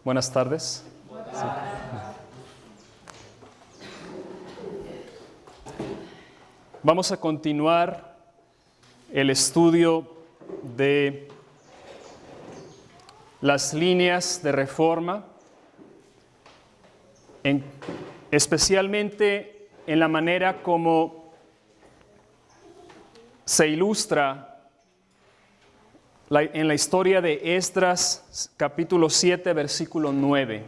Buenas tardes. Sí. Vamos a continuar el estudio de las líneas de reforma, especialmente en la manera como se ilustra en la historia de Esdras, capítulo 7, versículo 9.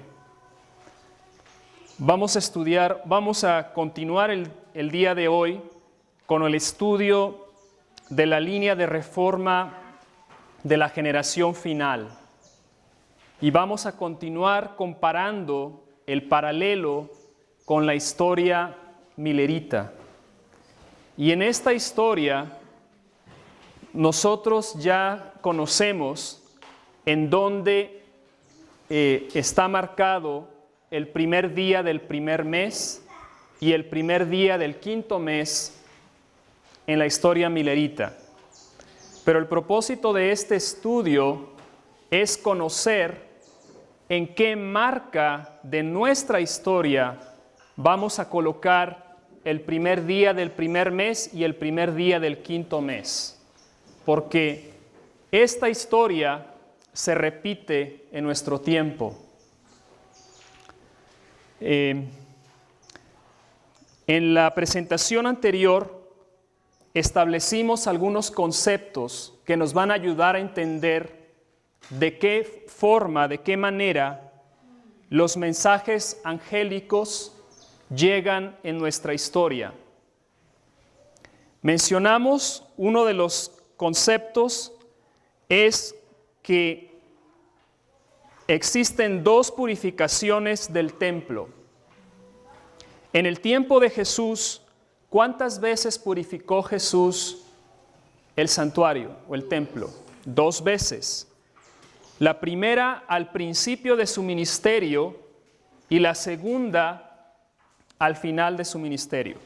Vamos a continuar el día de hoy con el estudio de la línea de reforma de la generación final. Y vamos a continuar comparando el paralelo con la historia milerita. Y en esta historia nosotros ya conocemos en dónde está marcado el primer día del primer mes y el primer día del quinto mes en la historia milerita. Pero el propósito de este estudio es conocer en qué marca de nuestra historia vamos a colocar el primer día del primer mes y el primer día del quinto mes. Porque esta historia se repite en nuestro tiempo. En la presentación anterior establecimos algunos conceptos que nos van a ayudar a entender de qué forma, de qué manera los mensajes angélicos llegan en nuestra historia. Mencionamos uno de los conceptos es que existen dos purificaciones del templo. En el tiempo de Jesús, ¿cuántas veces purificó Jesús el santuario o el templo? 2 veces. La primera al principio de su ministerio y la segunda al final de su ministerio.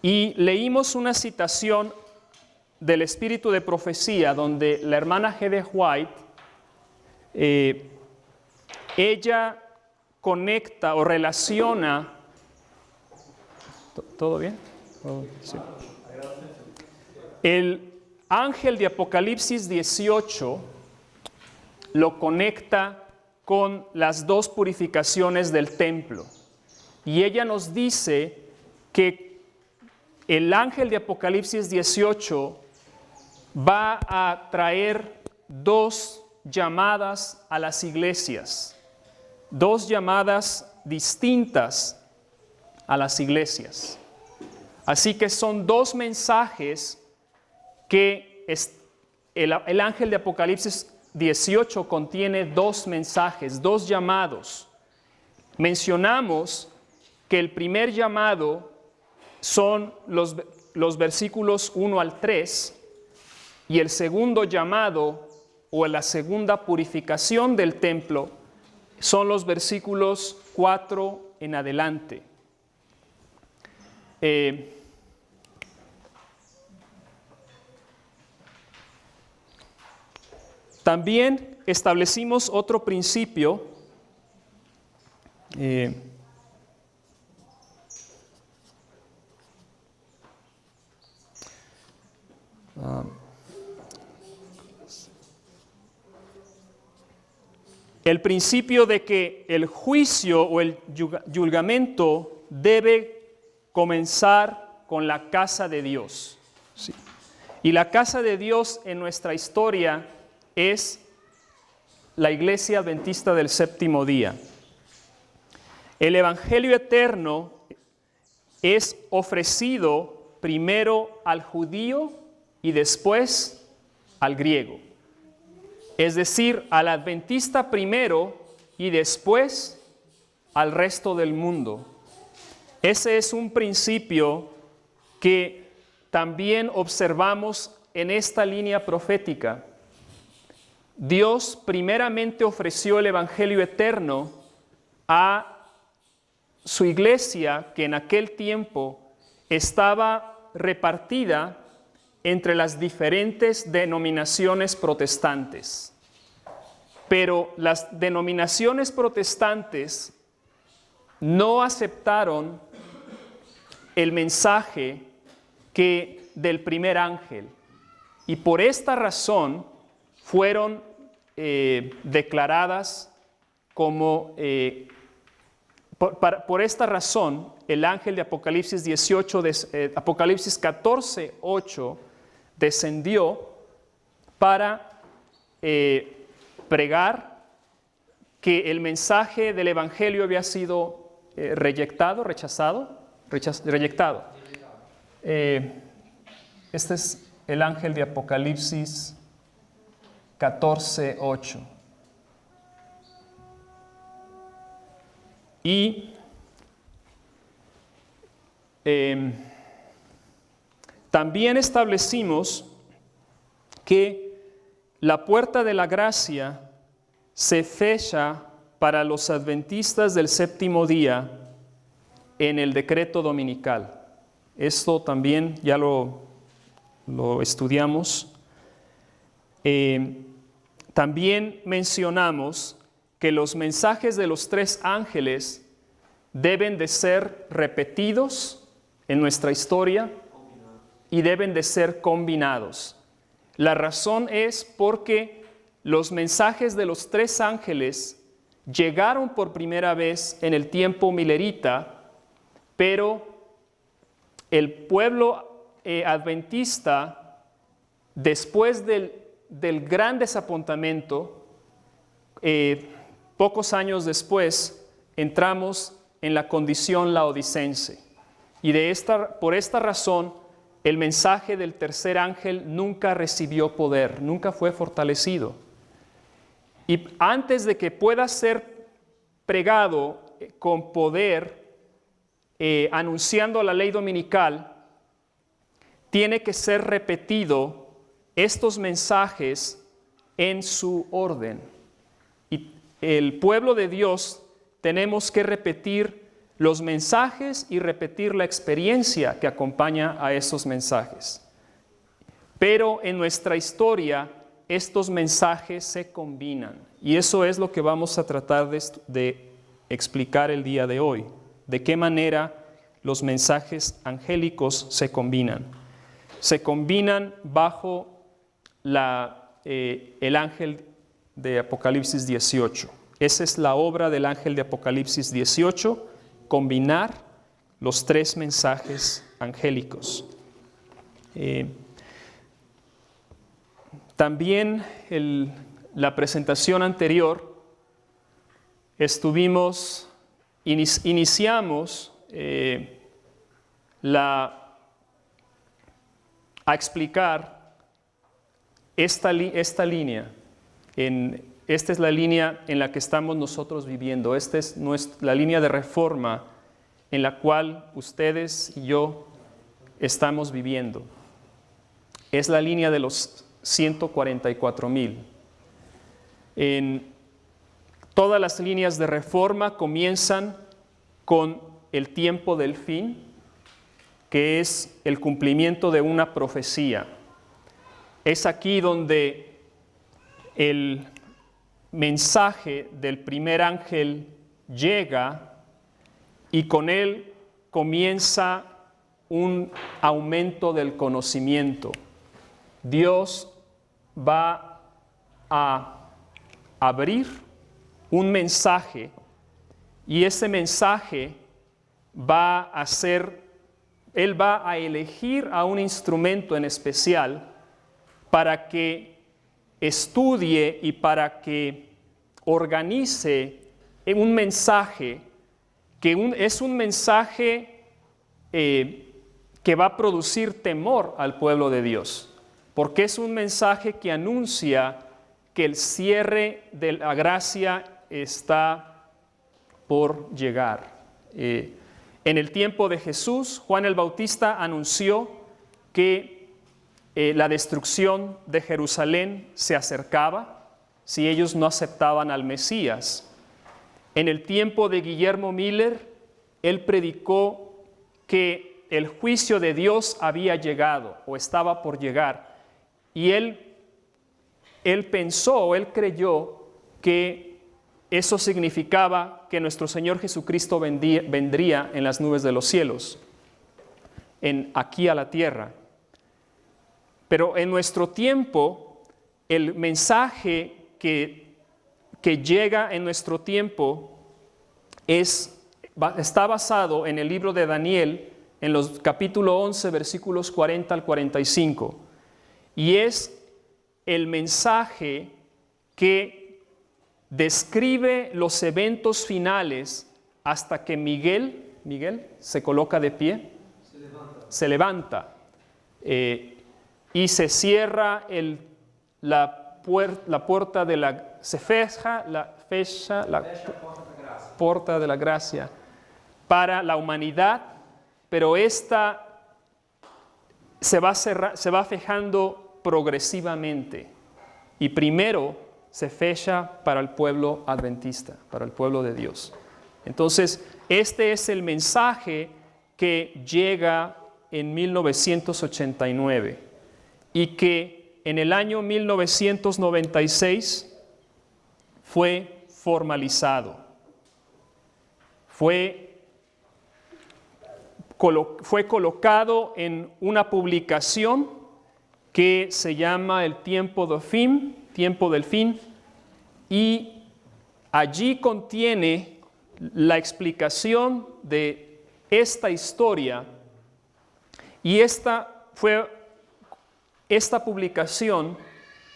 Y leímos una citación del espíritu de profecía donde la hermana G.D. White, ella conecta o relaciona. ¿Todo bien? Sí. El ángel de Apocalipsis 18 lo conecta con las dos purificaciones del templo. Y ella nos dice que el ángel de Apocalipsis 18 va a traer 2 llamadas a las iglesias, 2 llamadas distintas a las iglesias. Así que son 2 mensajes que el ángel de Apocalipsis 18 contiene 2 mensajes, 2 llamados. Mencionamos que el primer llamado son los versículos 1 al 3 y el segundo llamado o la segunda purificación del templo son los versículos 4 en adelante. También establecimos otro principio el principio de que el juicio o el julgamento debe comenzar con la casa de Dios. Sí. Y la casa de Dios en nuestra historia es la Iglesia Adventista del Séptimo Día. El Evangelio eterno es ofrecido primero al judío y después al griego. Es decir, al adventista primero y después al resto del mundo. Ese es un principio que también observamos en esta línea profética. Dios primeramente ofreció el Evangelio eterno a su iglesia, que en aquel tiempo estaba repartida entre las diferentes denominaciones protestantes. Pero las denominaciones protestantes no aceptaron el mensaje del primer ángel. Y por esta razón fueron declaradas como, por esta razón, el ángel de Apocalipsis 14:8 descendió para pregar que el mensaje del Evangelio había sido reyectado. Este es el ángel de Apocalipsis 14:8. Y también establecimos que la puerta de la gracia se fecha para los adventistas del séptimo día en el decreto dominical. Esto también ya lo estudiamos. También mencionamos que los mensajes de los tres ángeles deben de ser repetidos en nuestra historia y deben de ser combinados. La razón es porque los mensajes de los tres ángeles llegaron por primera vez en el tiempo milerita, pero el pueblo adventista, después del gran desapontamiento, pocos años después, entramos en la condición laodicense. Y por esta razón, el mensaje del tercer ángel nunca recibió poder, nunca fue fortalecido. Y antes de que pueda ser pregado con poder, anunciando la ley dominical, tiene que ser repetido estos mensajes en su orden. Y el pueblo de Dios tenemos que repetir los mensajes y repetir la experiencia que acompaña a esos mensajes. Pero en nuestra historia, estos mensajes se combinan. Y eso es lo que vamos a tratar de explicar el día de hoy. De qué manera los mensajes angélicos se combinan. Se combinan bajo el ángel de Apocalipsis 18. Esa es la obra del ángel de Apocalipsis 18, combinar los tres mensajes angélicos. También la presentación anterior iniciamos a explicar esta línea. Esta es la línea en la que estamos nosotros viviendo. Esta es la línea de reforma en la cual ustedes y yo estamos viviendo. Es la línea de los 144,000. Todas las líneas de reforma comienzan con el tiempo del fin, que es el cumplimiento de una profecía. Es aquí donde el mensaje del primer ángel llega y con él comienza un aumento del conocimiento. Dios va a abrir un mensaje y ese mensaje Él va a elegir a un instrumento en especial para que estudie y para que organice un mensaje es un mensaje que va a producir temor al pueblo de Dios, porque es un mensaje que anuncia que el cierre de la gracia está por llegar. En el tiempo de Jesús, Juan el Bautista anunció que la destrucción de Jerusalén se acercaba si ellos no aceptaban al Mesías. En el tiempo de Guillermo Miller, él predicó que el juicio de Dios había llegado o estaba por llegar. Y él creyó que eso significaba que nuestro Señor Jesucristo vendría en las nubes de los cielos, aquí a la tierra. Pero en nuestro tiempo, el mensaje que llega en nuestro tiempo está basado en el libro de Daniel, en los capítulo 11, versículos 40 al 45. Y es el mensaje que describe los eventos finales hasta que Miguel se coloca de pie, se levanta y se cierra la puerta de la, se fecha la puerta de la gracia para la humanidad, pero esta se va fijando progresivamente y primero se fecha para el pueblo adventista, para el pueblo de Dios. Entonces, este es el mensaje que llega en 1989 y que en el año 1996 fue formalizado. Fue colocado en una publicación que se llama El Tiempo del Fin, y allí contiene la explicación de esta historia, y esta publicación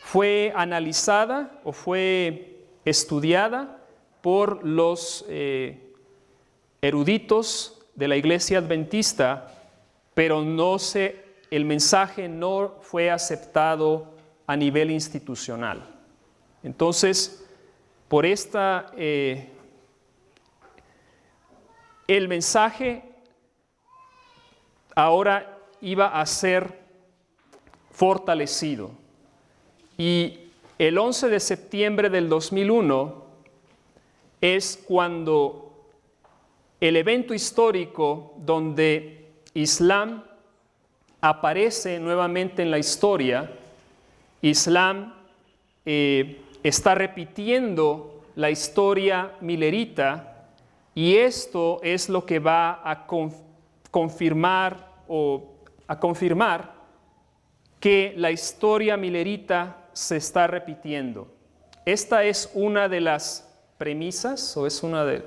fue analizada o fue estudiada por los eruditos de la Iglesia Adventista, pero el mensaje no fue aceptado a nivel institucional. Entonces, el mensaje ahora iba a ser fortalecido. Y el 11 de septiembre del 2001 es cuando el evento histórico donde Islam aparece nuevamente en la historia. Islam está repitiendo la historia milerita, y esto es lo que va a confirmar que la historia milerita se está repitiendo. Esta es una de las premisas, o es una de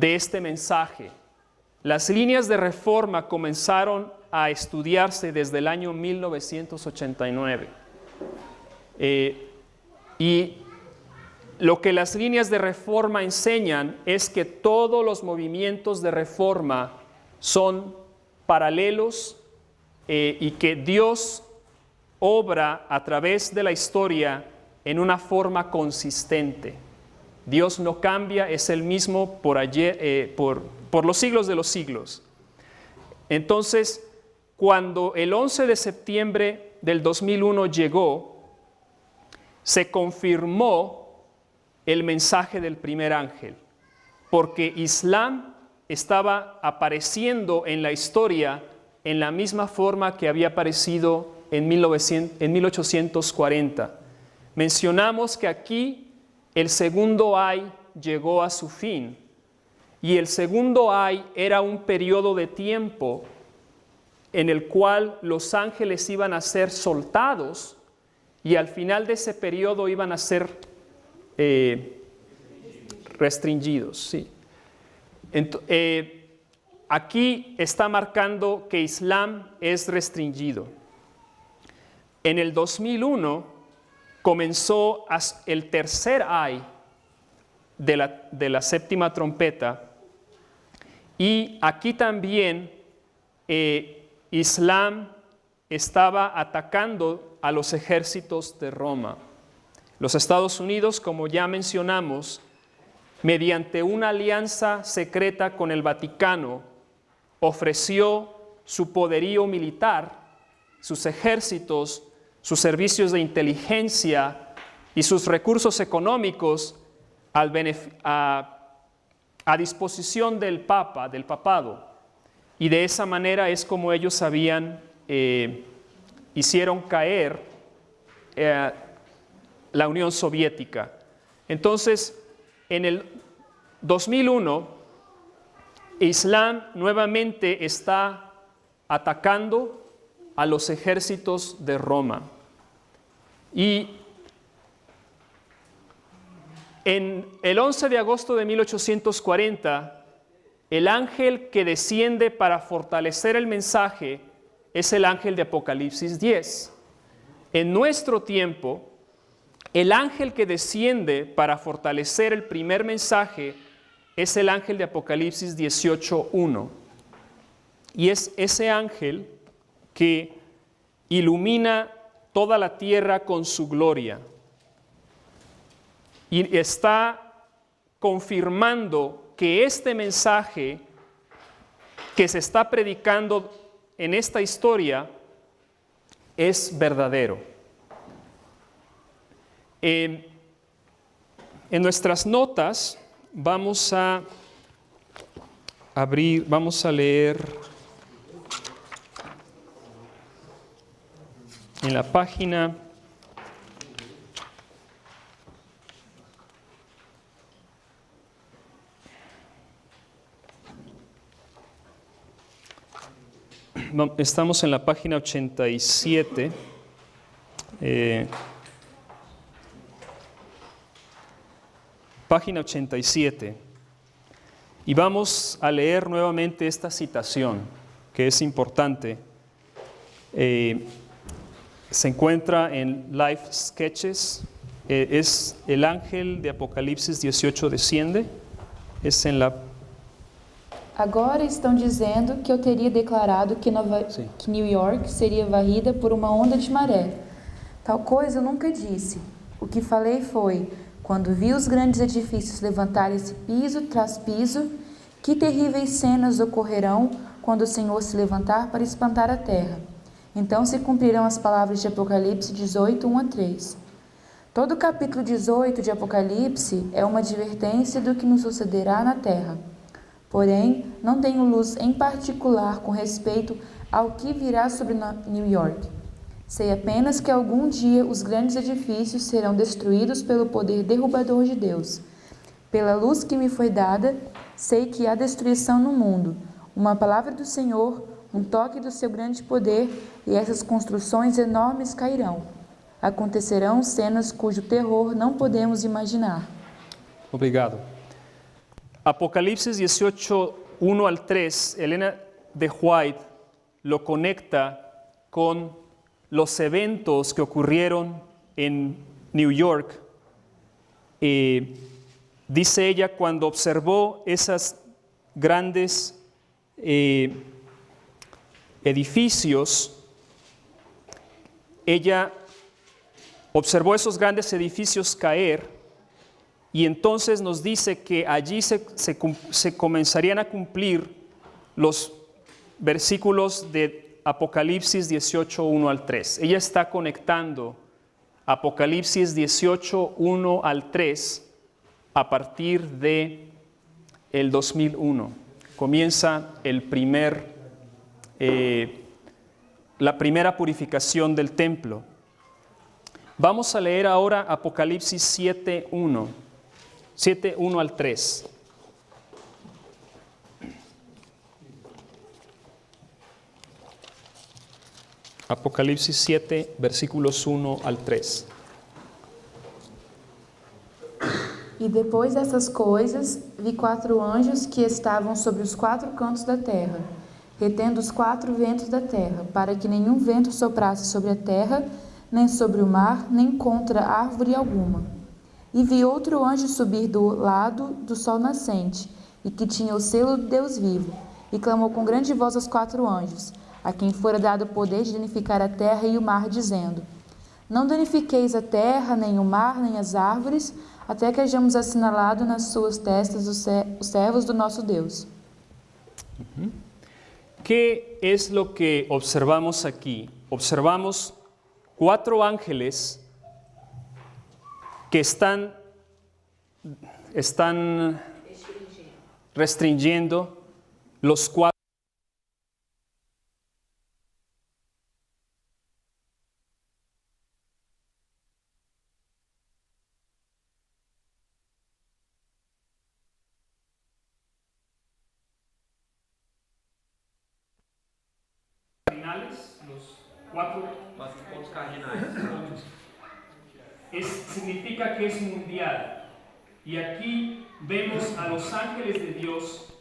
este mensaje. Las líneas de reforma comenzaron a estudiarse desde el año 1989. Y lo que las líneas de reforma enseñan es que todos los movimientos de reforma son paralelos y que Dios obra a través de la historia en una forma consistente. Dios no cambia, es el mismo por los siglos de los siglos. Entonces, cuando el 11 de septiembre del 2001 llegó, se confirmó el mensaje del primer ángel, porque Islam estaba apareciendo en la historia en la misma forma que había aparecido en 1840. Mencionamos que aquí el segundo ay llegó a su fin, y el segundo ay era un periodo de tiempo en el cual los ángeles iban a ser soltados, y al final de ese periodo iban a ser restringidos. Sí. Aquí está marcando que Islam es restringido. En el 2001 comenzó el tercer ay de la séptima trompeta, y aquí también Islam estaba atacando a los ejércitos de Roma. Los Estados Unidos, como ya mencionamos, mediante una alianza secreta con el Vaticano, ofreció su poderío militar, sus ejércitos, sus servicios de inteligencia y sus recursos económicos a disposición del papado. Y de esa manera es como ellos hicieron caer la Unión Soviética. Entonces, en el 2001, Islam nuevamente está atacando a los ejércitos de Roma. Y en el 11 de agosto de 1840, el ángel que desciende para fortalecer el mensaje es el ángel de Apocalipsis 10. En nuestro tiempo, el ángel que desciende para fortalecer el primer mensaje es el ángel de Apocalipsis 18:1. Y es ese ángel que ilumina toda la tierra con su gloria. Y está confirmando que este mensaje que se está predicando en esta historia es verdadero. En nuestras notas vamos a leer en la página 87. Página 87. Y vamos a leer nuevamente esta citación, que es importante. Se encuentra en Life Sketches. Es el ángel de Apocalipsis 18 desciende. Es en la... Agora estão dizendo que eu teria declarado que New York seria varrida por uma onda de maré. Tal coisa eu nunca disse. O que falei foi, quando vi os grandes edifícios levantarem-se piso tras piso, que terríveis cenas ocorrerão quando o Senhor se levantar para espantar a terra. Então se cumprirão as palavras de Apocalipse 18, 1-3. Todo o capítulo 18 de Apocalipse é uma advertência do que nos sucederá na terra. Porém, não tenho luz em particular com respeito ao que virá sobre New York. Sei apenas que algum dia os grandes edifícios serão destruídos pelo poder derrubador de Deus. Pela luz que me foi dada, sei que há destruição no mundo, uma palavra do Senhor, um toque do seu grande poder, e essas construções enormes cairão. Acontecerão cenas cujo terror não podemos imaginar. Obrigado. Apocalipsis 18, 1-3, Elena de White lo conecta con los eventos que ocurrieron en New York. Dice ella, cuando observó esos grandes edificios, ella observó esos grandes edificios caer. Y entonces nos dice que allí se comenzarían a cumplir los versículos de Apocalipsis 18, 1-3. Ella está conectando Apocalipsis 18, 1-3 a partir de el 2001. Comienza la primera purificación del templo. Vamos a leer ahora Apocalipsis 7, 1-3. Apocalipsis 7, versículos 1-3. E depois dessas coisas, vi 4 anjos que estavam sobre os 4 cantos da terra, retendo os 4 ventos da terra, para que nenhum vento soprasse sobre a terra, nem sobre o mar, nem contra árvore alguma. E vi outro anjo subir do lado do sol nascente, e que tinha o selo do Deus vivo, e clamou com grande voz aos 4 anjos, a quem fora dado o poder de danificar a terra e o mar, dizendo: Não danifiqueis a terra, nem o mar, nem as árvores, até que hajamos assinalado nas suas testas os servos do nosso Deus. ¿Qué es lo que observamos aquí? Observamos 4 ángeles que están restringiendo los 4. Cuatro. 4 pontos cardinais. Significa que es mundial. Y aquí vemos a los ángeles de Dios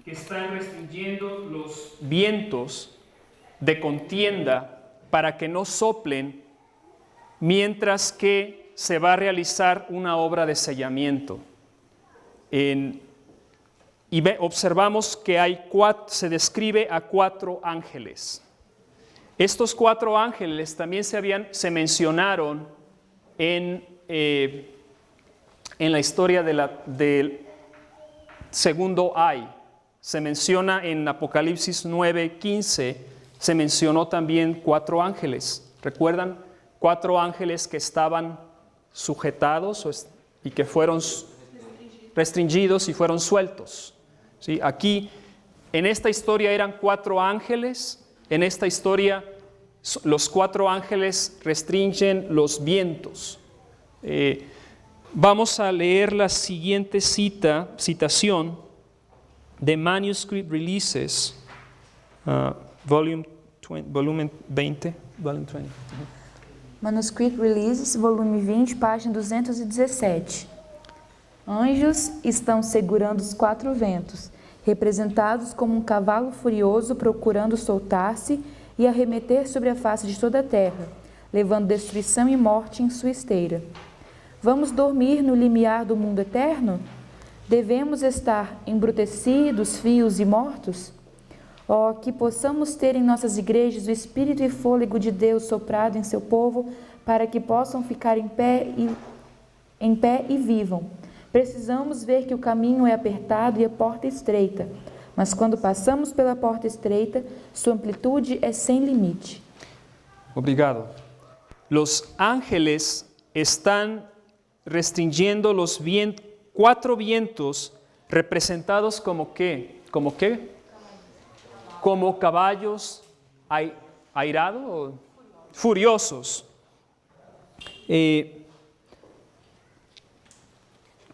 que están restringiendo los vientos de contienda para que no soplen mientras que se va a realizar una obra de sellamiento. Observamos que se describe a 4 ángeles. Estos 4 ángeles también se mencionaron en la historia del segundo ay. Se menciona en Apocalipsis 9:15, se mencionó también 4 ángeles. ¿Recuerdan? 4 ángeles que estaban sujetados y que fueron restringidos y fueron sueltos. ¿Sí? Aquí, en esta historia eran 4 ángeles. En esta historia, los 4 ángeles restringen los vientos. Vamos a leer la siguiente citación de Manuscript Releases, volumen 20. Manuscript Releases, volume 20, página 217. Anjos estão segurando os 4 ventos, representados como um cavalo furioso procurando soltar-se e arremeter sobre a face de toda a terra, levando destruição e morte em sua esteira. Vamos dormir no limiar do mundo eterno? Devemos estar embrutecidos, frios e mortos? Oh, que possamos ter em nossas igrejas o espírito e fôlego de Deus soprado em seu povo, para que possam ficar em pé e vivam. Precisamos ver que o caminho é apertado e a porta estreita, mas quando passamos pela porta estreita, sua amplitude é sem limite. Obrigado. Los ángeles están restringiendo los 4 vientos representados como ¿qué? ¿Como qué? Como caballos airados o furiosos.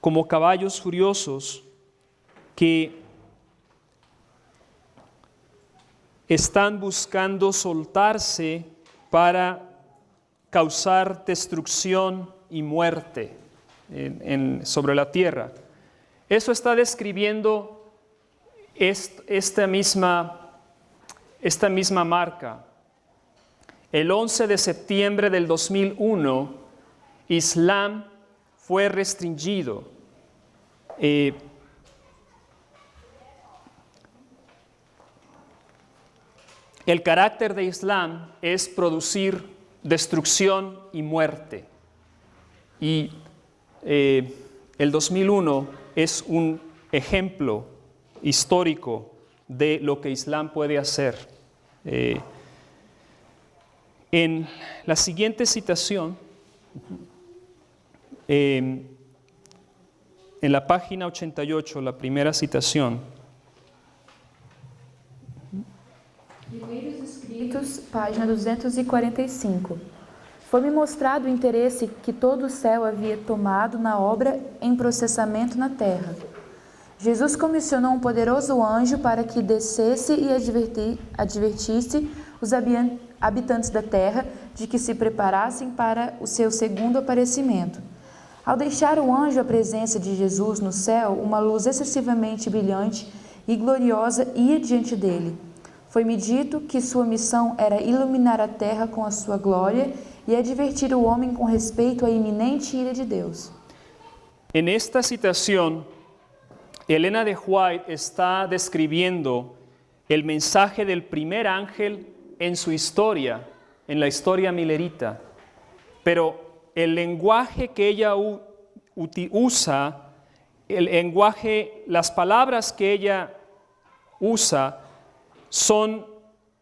Como caballos furiosos que están buscando soltarse para causar destrucción y muerte sobre la tierra. Eso está describiendo esta misma marca. El 11 de septiembre del 2001, Islam fue restringido. El carácter de Islam es producir destrucción y muerte. Y el 2001 es un ejemplo histórico de lo que Islam puede hacer. En la siguiente citación, en la página 88, la primera citación. Primeiros Escritos, página 245. Foi-me mostrado o interesse que todo o céu havia tomado na obra em processamento na terra. Jesus comissionou um poderoso anjo para que descesse e advertisse os habitantes da terra de que se preparassem para o seu segundo aparecimento. Ao deixar o anjo a presença de Jesus no céu, uma luz excessivamente brilhante e gloriosa ia diante dele. Foi-me dito que sua missão era iluminar a terra com a sua glória e advertir o homem com respeito à iminente ira de Deus. En esta citación, Elena de White está describiendo el mensaje del primer ángel en su historia, en la historia milerita. Pero el lenguaje que ella usa, las palabras que ella usa son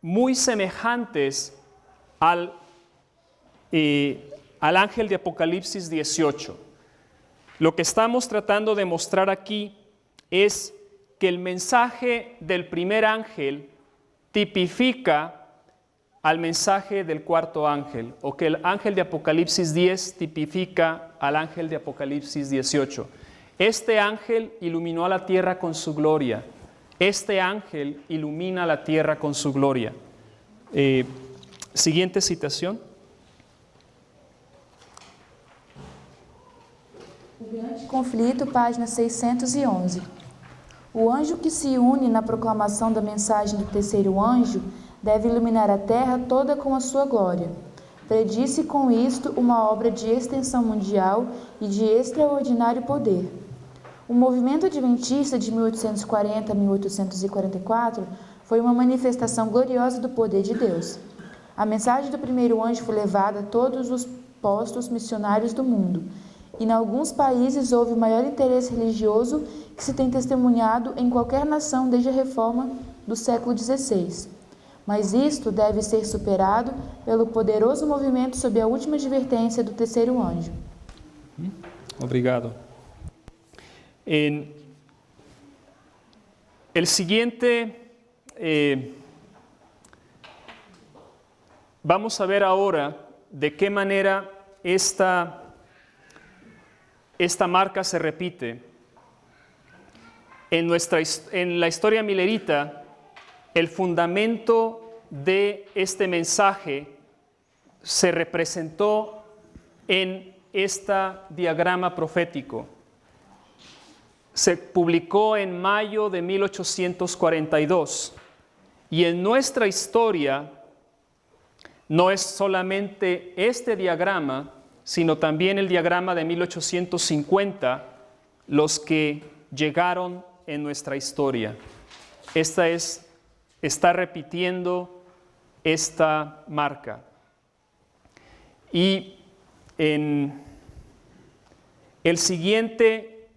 muy semejantes al ángel de Apocalipsis 18. Lo que estamos tratando de mostrar aquí es que el mensaje del primer ángel tipifica al mensaje del cuarto ángel, o que el ángel de Apocalipsis 10 tipifica al ángel de Apocalipsis 18. Este ángel iluminó a la tierra con su gloria. Este ángel ilumina la tierra con su gloria. Siguiente citação. O Grande Conflito, página 611. O anjo que se une na proclamação da mensagem do terceiro anjo deve iluminar a terra toda com a sua glória. Predisse com isto uma obra de extensão mundial e de extraordinário poder. O movimento adventista de 1840 a 1844 foi uma manifestação gloriosa do poder de Deus. A mensagem do primeiro anjo foi levada a todos os postos missionários do mundo, e em alguns países houve o maior interesse religioso que se tem testemunhado em qualquer nação desde a reforma do século XVI. Mas isto deve ser superado pelo poderoso movimento sob a última advertência do terceiro anjo. Obrigado. El siguiente, vamos a ver ahora de qué manera esta marca se repite. En la historia milerita, el fundamento de este mensaje se representó en este diagrama profético. Se publicó en mayo de 1842 y en nuestra historia no es solamente este diagrama, sino también el diagrama de 1850 los que llegaron en nuestra historia. Está repitiendo esta marca. Y en el siguiente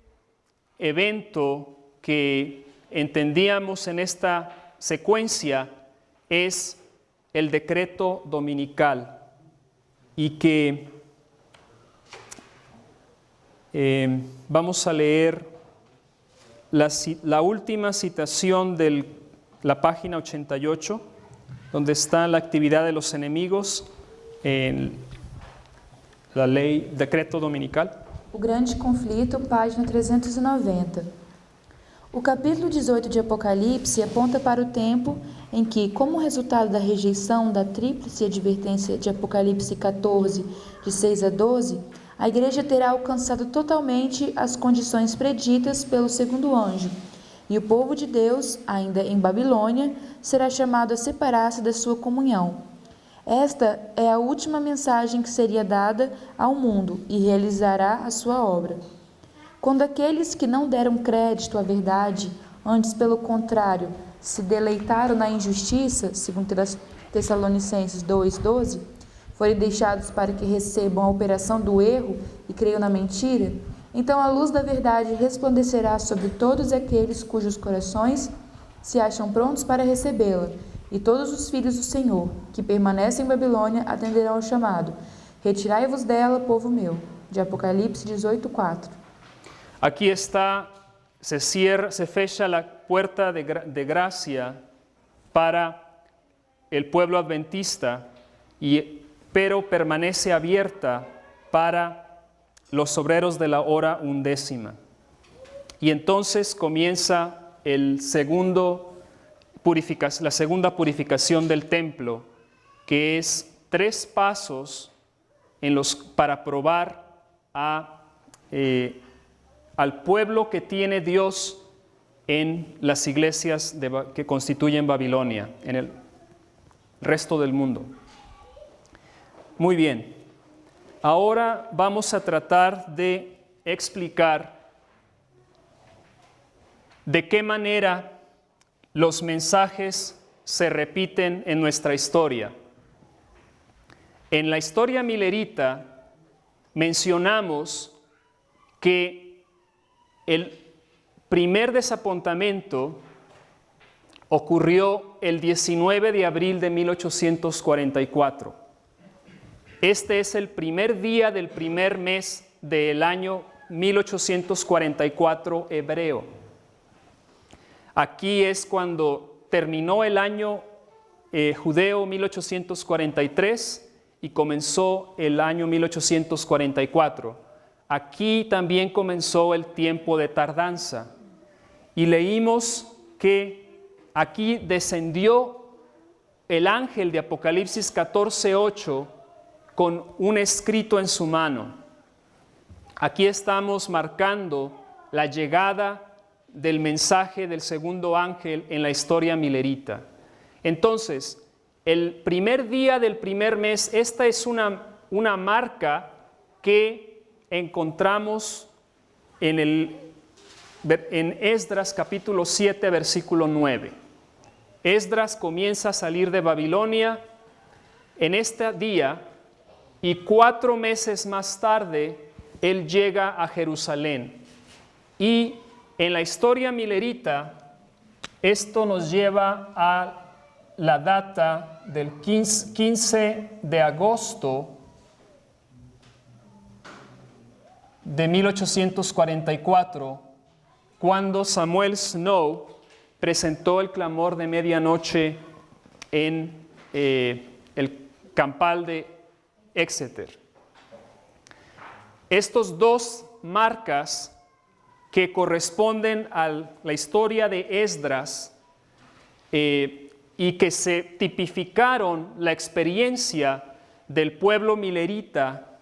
evento que entendíamos en esta secuencia es el decreto dominical, y que vamos a leer la última citación de la página 88, donde está la actividad de los enemigos en la ley, decreto dominical. O Grande Conflito, página 390. O capítulo 18 de Apocalipse aponta para o tempo em que, como resultado da rejeição da tríplice advertência de Apocalipse 14, de 6 a 12, a igreja terá alcançado totalmente as condições preditas pelo segundo anjo, e o povo de Deus, ainda em Babilônia, será chamado a separar-se da sua comunhão. Esta é a última mensagem que seria dada ao mundo e realizará a sua obra. Quando aqueles que não deram crédito à verdade, antes pelo contrário, se deleitaram na injustiça, segundo Tessalonicenses 2:12, forem deixados para que recebam a operação do erro e creiam na mentira, então a luz da verdade resplandecerá sobre todos aqueles cujos corações se acham prontos para recebê-la, e todos os filhos do Senhor, que permanecem em Babilônia, atenderão ao chamado. Retirai-vos dela, povo meu. De Apocalipse 18:4. Aquí está, se fecha la puerta de gracia para el pueblo adventista, pero permanece abierta para los obreros de la hora undécima. Y entonces comienza la segunda purificación del templo, que es 3 pasos para probar al pueblo que tiene Dios en las iglesias que constituyen Babilonia, en el resto del mundo. Muy bien, ahora vamos a tratar de explicar de qué manera los mensajes se repiten en nuestra historia. En la historia milerita mencionamos que el primer desapontamiento ocurrió el 19 de abril de 1844. Este es el primer día del primer mes del año 1844 hebreo. Aquí es cuando terminó el año judeo 1843 y comenzó el año 1844. Aquí también comenzó el tiempo de tardanza. Y leímos que aquí descendió el ángel de Apocalipsis 14:8 con un escrito en su mano. Aquí estamos marcando la llegada del mensaje del segundo ángel en la historia milerita. Entonces, el primer día del primer mes, esta es una marca que encontramos en Esdras capítulo 7, versículo 9. Esdras comienza a salir de Babilonia en este día y 4 meses más tarde él llega a Jerusalén. Y en la historia milerita, esto nos lleva a la data del 15 de agosto de 1844, cuando Samuel Snow presentó el clamor de medianoche en el campal de Exeter. Estos dos marcas que corresponden a la historia de Esdras y que se tipificaron la experiencia del pueblo milerita,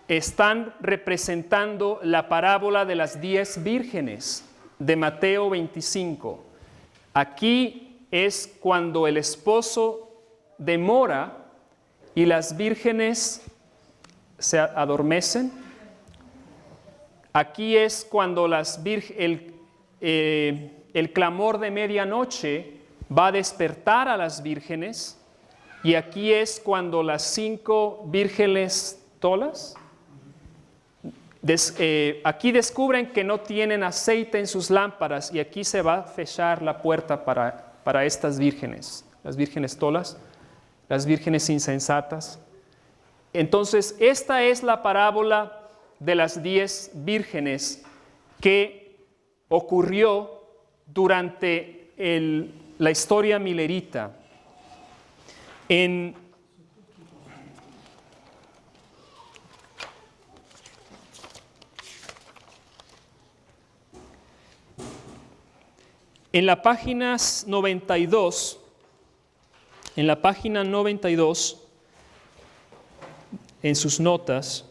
están representando la parábola de las 10 vírgenes de Mateo 25. Aquí es cuando el esposo demora y las vírgenes se adormecen. Aquí es cuando el clamor de medianoche va a despertar a las vírgenes, y aquí es cuando las 5 vírgenes tolas aquí descubren que no tienen aceite en sus lámparas, y aquí se va a fechar la puerta para estas vírgenes, las vírgenes tolas, las vírgenes insensatas. Entonces, esta es la parábola de las 10 vírgenes que ocurrió durante la historia milerita. En la página 92, en sus notas,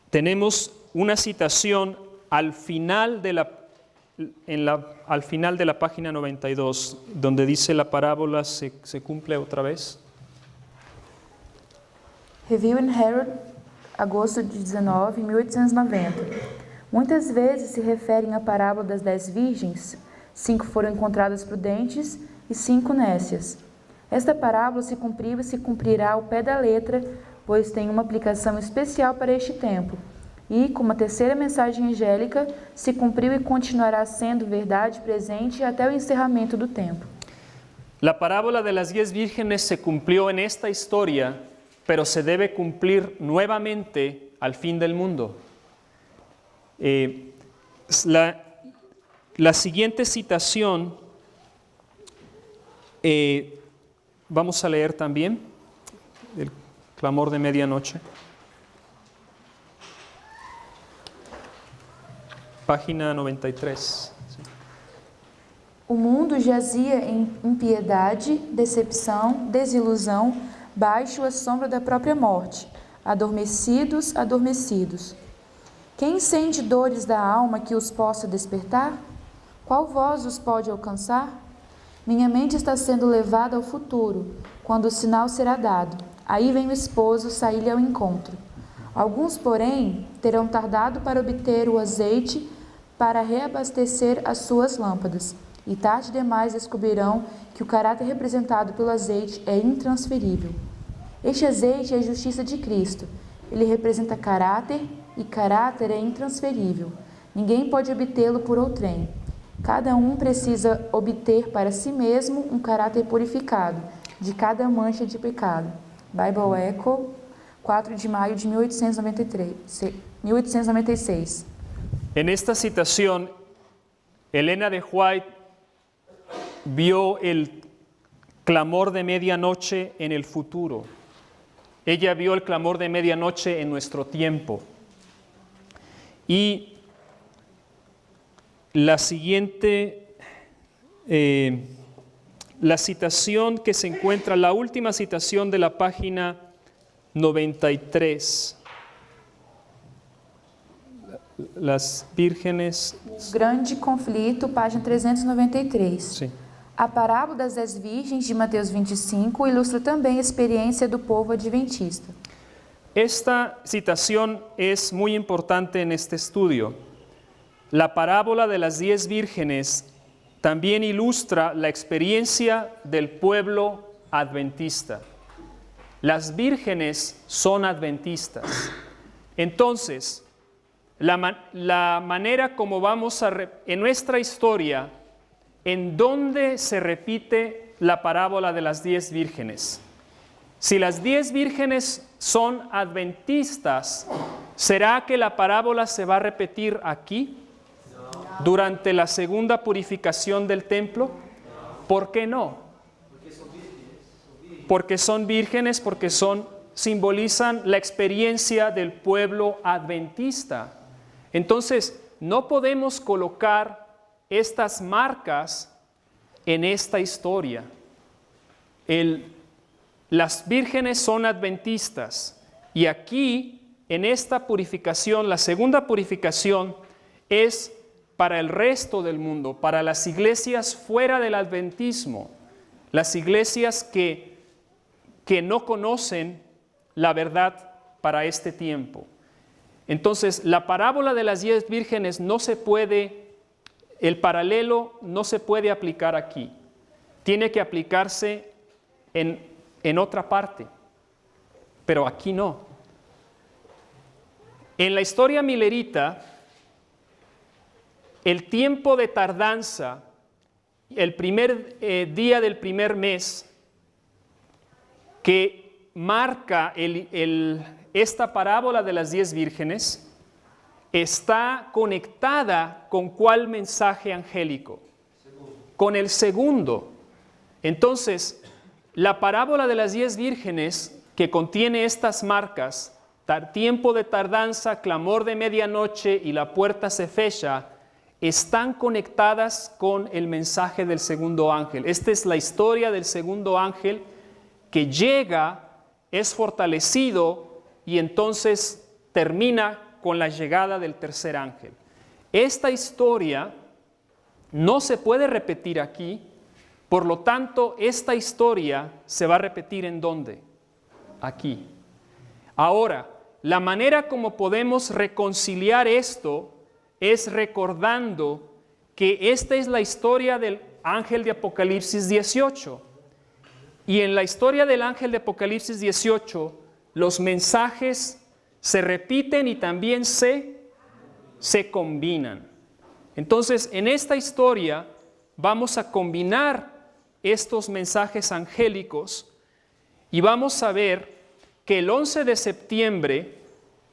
tenemos una citación al final de la página 92, donde dice la parábola se cumple otra vez. Review in Herald, agosto de 19, 1890. Muitas vezes se referem à parábola das 10 virgens. 5 foram encontradas prudentes e 5 nécias. Esta parábola se cumpriu e se cumprirá ao pé da letra, pois tem uma aplicação especial para este tempo. E, como a terceira mensagem angélica, se cumpriu e continuará sendo verdade presente até o encerramento do tempo. La parábola de las 10 vírgenes se cumplió en esta historia, pero se debe cumplir nuevamente al fin del mundo. La siguiente citación, vamos a leer también, el clamor de medianoche. Página 93. O mundo jazia em impiedade, decepção, desilusão, baixo à sombra da própria morte, adormecidos, adormecidos. Quem sente dores da alma que os possa despertar? Qual voz os pode alcançar? Minha mente está sendo levada ao futuro, quando o sinal será dado. Aí vem o esposo sair-lhe ao encontro. Alguns, porém, terão tardado para obter o azeite para reabastecer as suas lâmpadas, e tarde demais descobrirão que o caráter representado pelo azeite é intransferível. Este azeite é a justiça de Cristo. Ele representa caráter, e caráter é intransferível. Ninguém pode obtê-lo por outrem. Cada um precisa obter para si mesmo um caráter purificado, de cada mancha de pecado. Bible Echo, 4 de maio de 1896. En esta citación, Elena de White vio el clamor de medianoche en el futuro. Ella vio el clamor de medianoche en nuestro tiempo. Y la siguiente, la citación que se encuentra, la última citación de la página 93. Las vírgenes. Grande conflito, página 393. Sí. A parábola das 10 virgens de Mateus 25 ilustra também a experiência do povo adventista. Esta citación es muy importante en este estudio. La parábola de las 10 vírgenes también ilustra la experiencia del pueblo adventista. Las vírgenes son adventistas. Entonces, la manera como vamos en nuestra historia, ¿en dónde se repite la parábola de las 10 vírgenes? Si las 10 vírgenes son adventistas, ¿será que la parábola se va a repetir aquí? Durante la segunda purificación del templo. ¿Por qué no? Porque son vírgenes, porque simbolizan la experiencia del pueblo adventista. Entonces, no podemos colocar estas marcas en esta historia. Las vírgenes son adventistas y aquí, en esta purificación, la segunda purificación es para el resto del mundo, para las iglesias fuera del adventismo, las iglesias que no conocen la verdad para este tiempo. Entonces, la parábola de las 10 vírgenes no se puede, el paralelo no se puede aplicar aquí. Tiene que aplicarse en otra parte, pero aquí no. En la historia milerita, el tiempo de tardanza, el primer día del primer mes, que marca esta parábola de las 10 vírgenes, está conectada con ¿cuál mensaje angélico? Con el segundo. Entonces, la parábola de las 10 vírgenes, que contiene estas marcas, tiempo de tardanza, clamor de medianoche y la puerta se fecha, están conectadas con el mensaje del segundo ángel. Esta es la historia del segundo ángel que llega, es fortalecido y entonces termina con la llegada del tercer ángel. Esta historia no se puede repetir aquí, por lo tanto, esta historia se va a repetir ¿en dónde? Aquí. Ahora, la manera como podemos reconciliar esto es recordando que esta es la historia del ángel de Apocalipsis 18. Y en la historia del ángel de Apocalipsis 18, los mensajes se repiten y también se combinan. Entonces, en esta historia vamos a combinar estos mensajes angélicos y vamos a ver que el 11 de septiembre,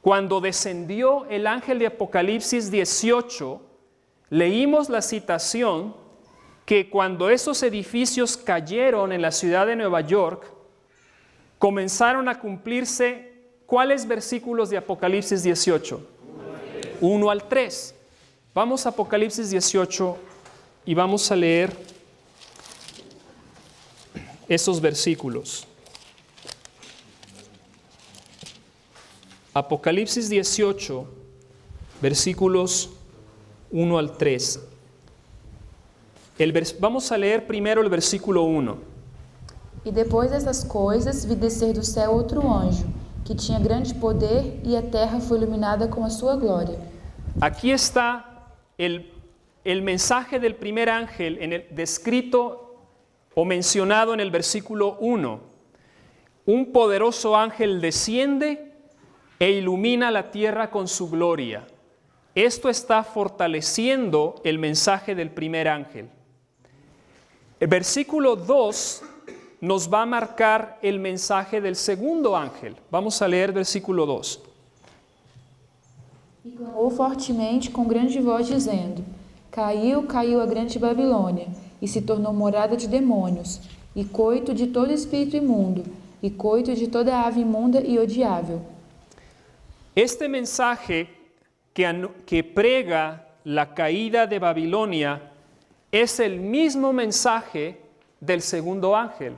cuando descendió el ángel de Apocalipsis 18, leímos la citación que cuando esos edificios cayeron en la ciudad de Nueva York, comenzaron a cumplirse, ¿cuáles versículos de Apocalipsis 18? 1 al 3. Vamos a Apocalipsis 18 y vamos a leer esos versículos. Apocalipsis 18, versículos 1 al 3. Vamos a leer primero el versículo 1. E depois dessas coisas, vi descer do céu outro anjo, que tinha grande poder, e a terra foi iluminada com a sua glória. Aquí está el mensaje del primer ángel descrito o mencionado en el versículo 1. Un poderoso ángel desciende e ilumina la tierra con su gloria. Esto está fortaleciendo el mensaje del primer ángel. El versículo 2 nos va a marcar el mensaje del segundo ángel. Vamos a leer versículo 2. E clamou fortemente com grande voz, dizendo: Caiu, caiu a grande Babilônia, e se tornou morada de demônios, e coito de todo espírito imundo, e coito de toda ave imunda e odiável. Este mensaje que prega la caída de Babilonia es el mismo mensaje del segundo ángel,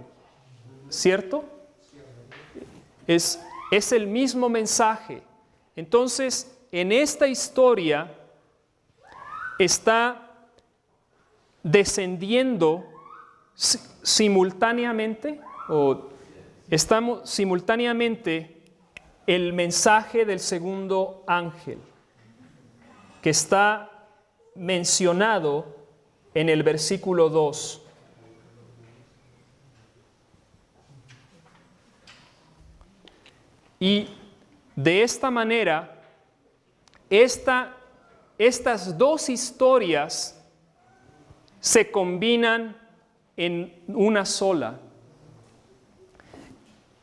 ¿cierto? Es el mismo mensaje. Entonces, en esta historia está descendiendo simultáneamente, el mensaje del segundo ángel, que está mencionado en el versículo 2. Y de esta manera, estas dos historias se combinan en una sola.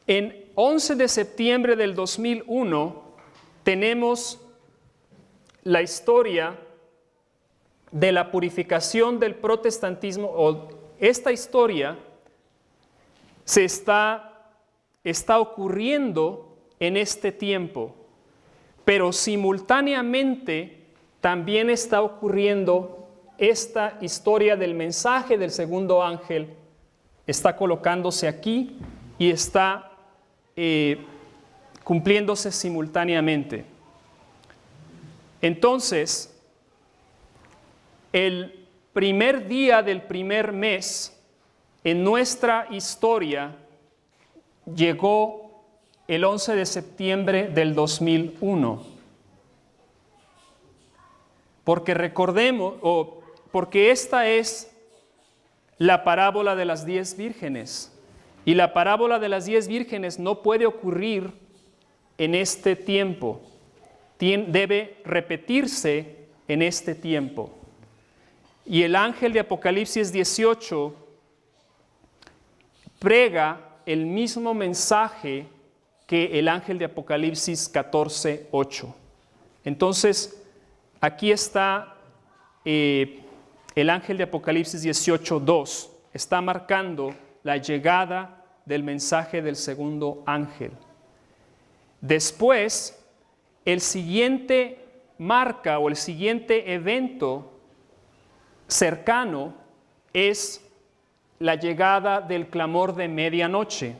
En 11 de septiembre del 2001 tenemos la historia de la purificación del protestantismo, o esta historia está ocurriendo en este tiempo, pero simultáneamente también está ocurriendo esta historia del mensaje del segundo ángel, está colocándose aquí y está cumpliéndose simultáneamente. Entonces, el primer día del primer mes en nuestra historia llegó el 11 de septiembre del 2001. Porque recordemos, porque esta es la parábola de las 10 vírgenes. Y la parábola de las 10 vírgenes no puede ocurrir en este tiempo. Debe repetirse en este tiempo. Y el ángel de Apocalipsis 18 prega el mismo mensaje que el ángel de Apocalipsis 14:8. Entonces, aquí está el ángel de Apocalipsis 18:2. Está marcando la llegada del mensaje del segundo ángel. Después, el siguiente marca o el siguiente evento cercano es la llegada del clamor de medianoche.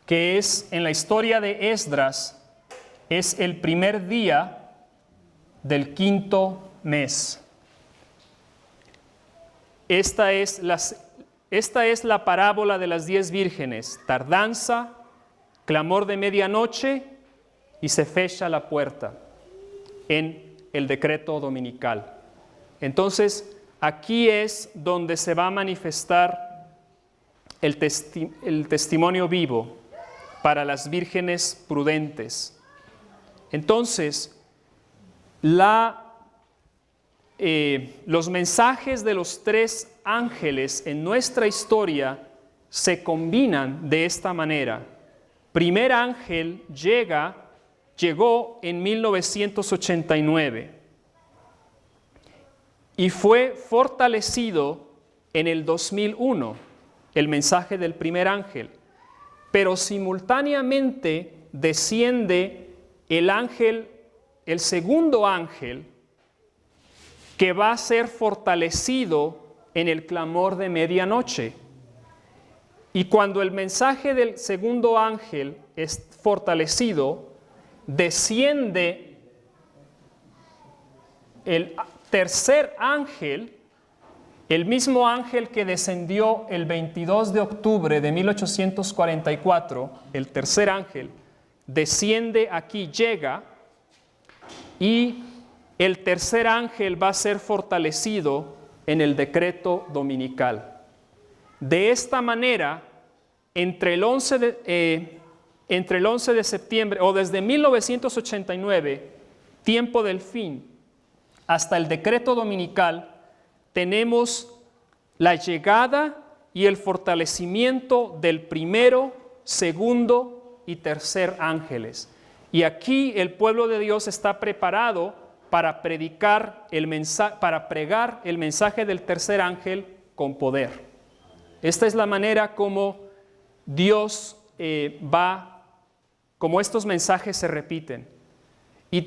Que es en la historia de Esdras, es el primer día del quinto mes. Esta es la parábola de las 10 vírgenes: tardanza, clamor de medianoche y se fecha la puerta en el decreto dominical. Entonces, aquí es donde se va a manifestar el testimonio vivo para las vírgenes prudentes. Entonces, los mensajes de los 3 ángeles en nuestra historia se combinan de esta manera. Primer ángel llegó en 1989 y fue fortalecido en el 2001, el mensaje del primer ángel. Pero simultáneamente desciende el segundo ángel, que va a ser fortalecido en el clamor de medianoche. Y cuando el mensaje del segundo ángel es fortalecido, desciende el tercer ángel, el mismo ángel que descendió el 22 de octubre de 1844, el tercer ángel, desciende aquí, llega, y el tercer ángel va a ser fortalecido en el decreto dominical. De esta manera, entre el 11 de septiembre, o desde 1989, tiempo del fin, hasta el decreto dominical, tenemos la llegada y el fortalecimiento del primero, segundo y tercer ángeles. Y aquí el pueblo de Dios está preparado para predicar para pregar el mensaje del tercer ángel con poder. Esta es la manera como Dios como estos mensajes se repiten. Y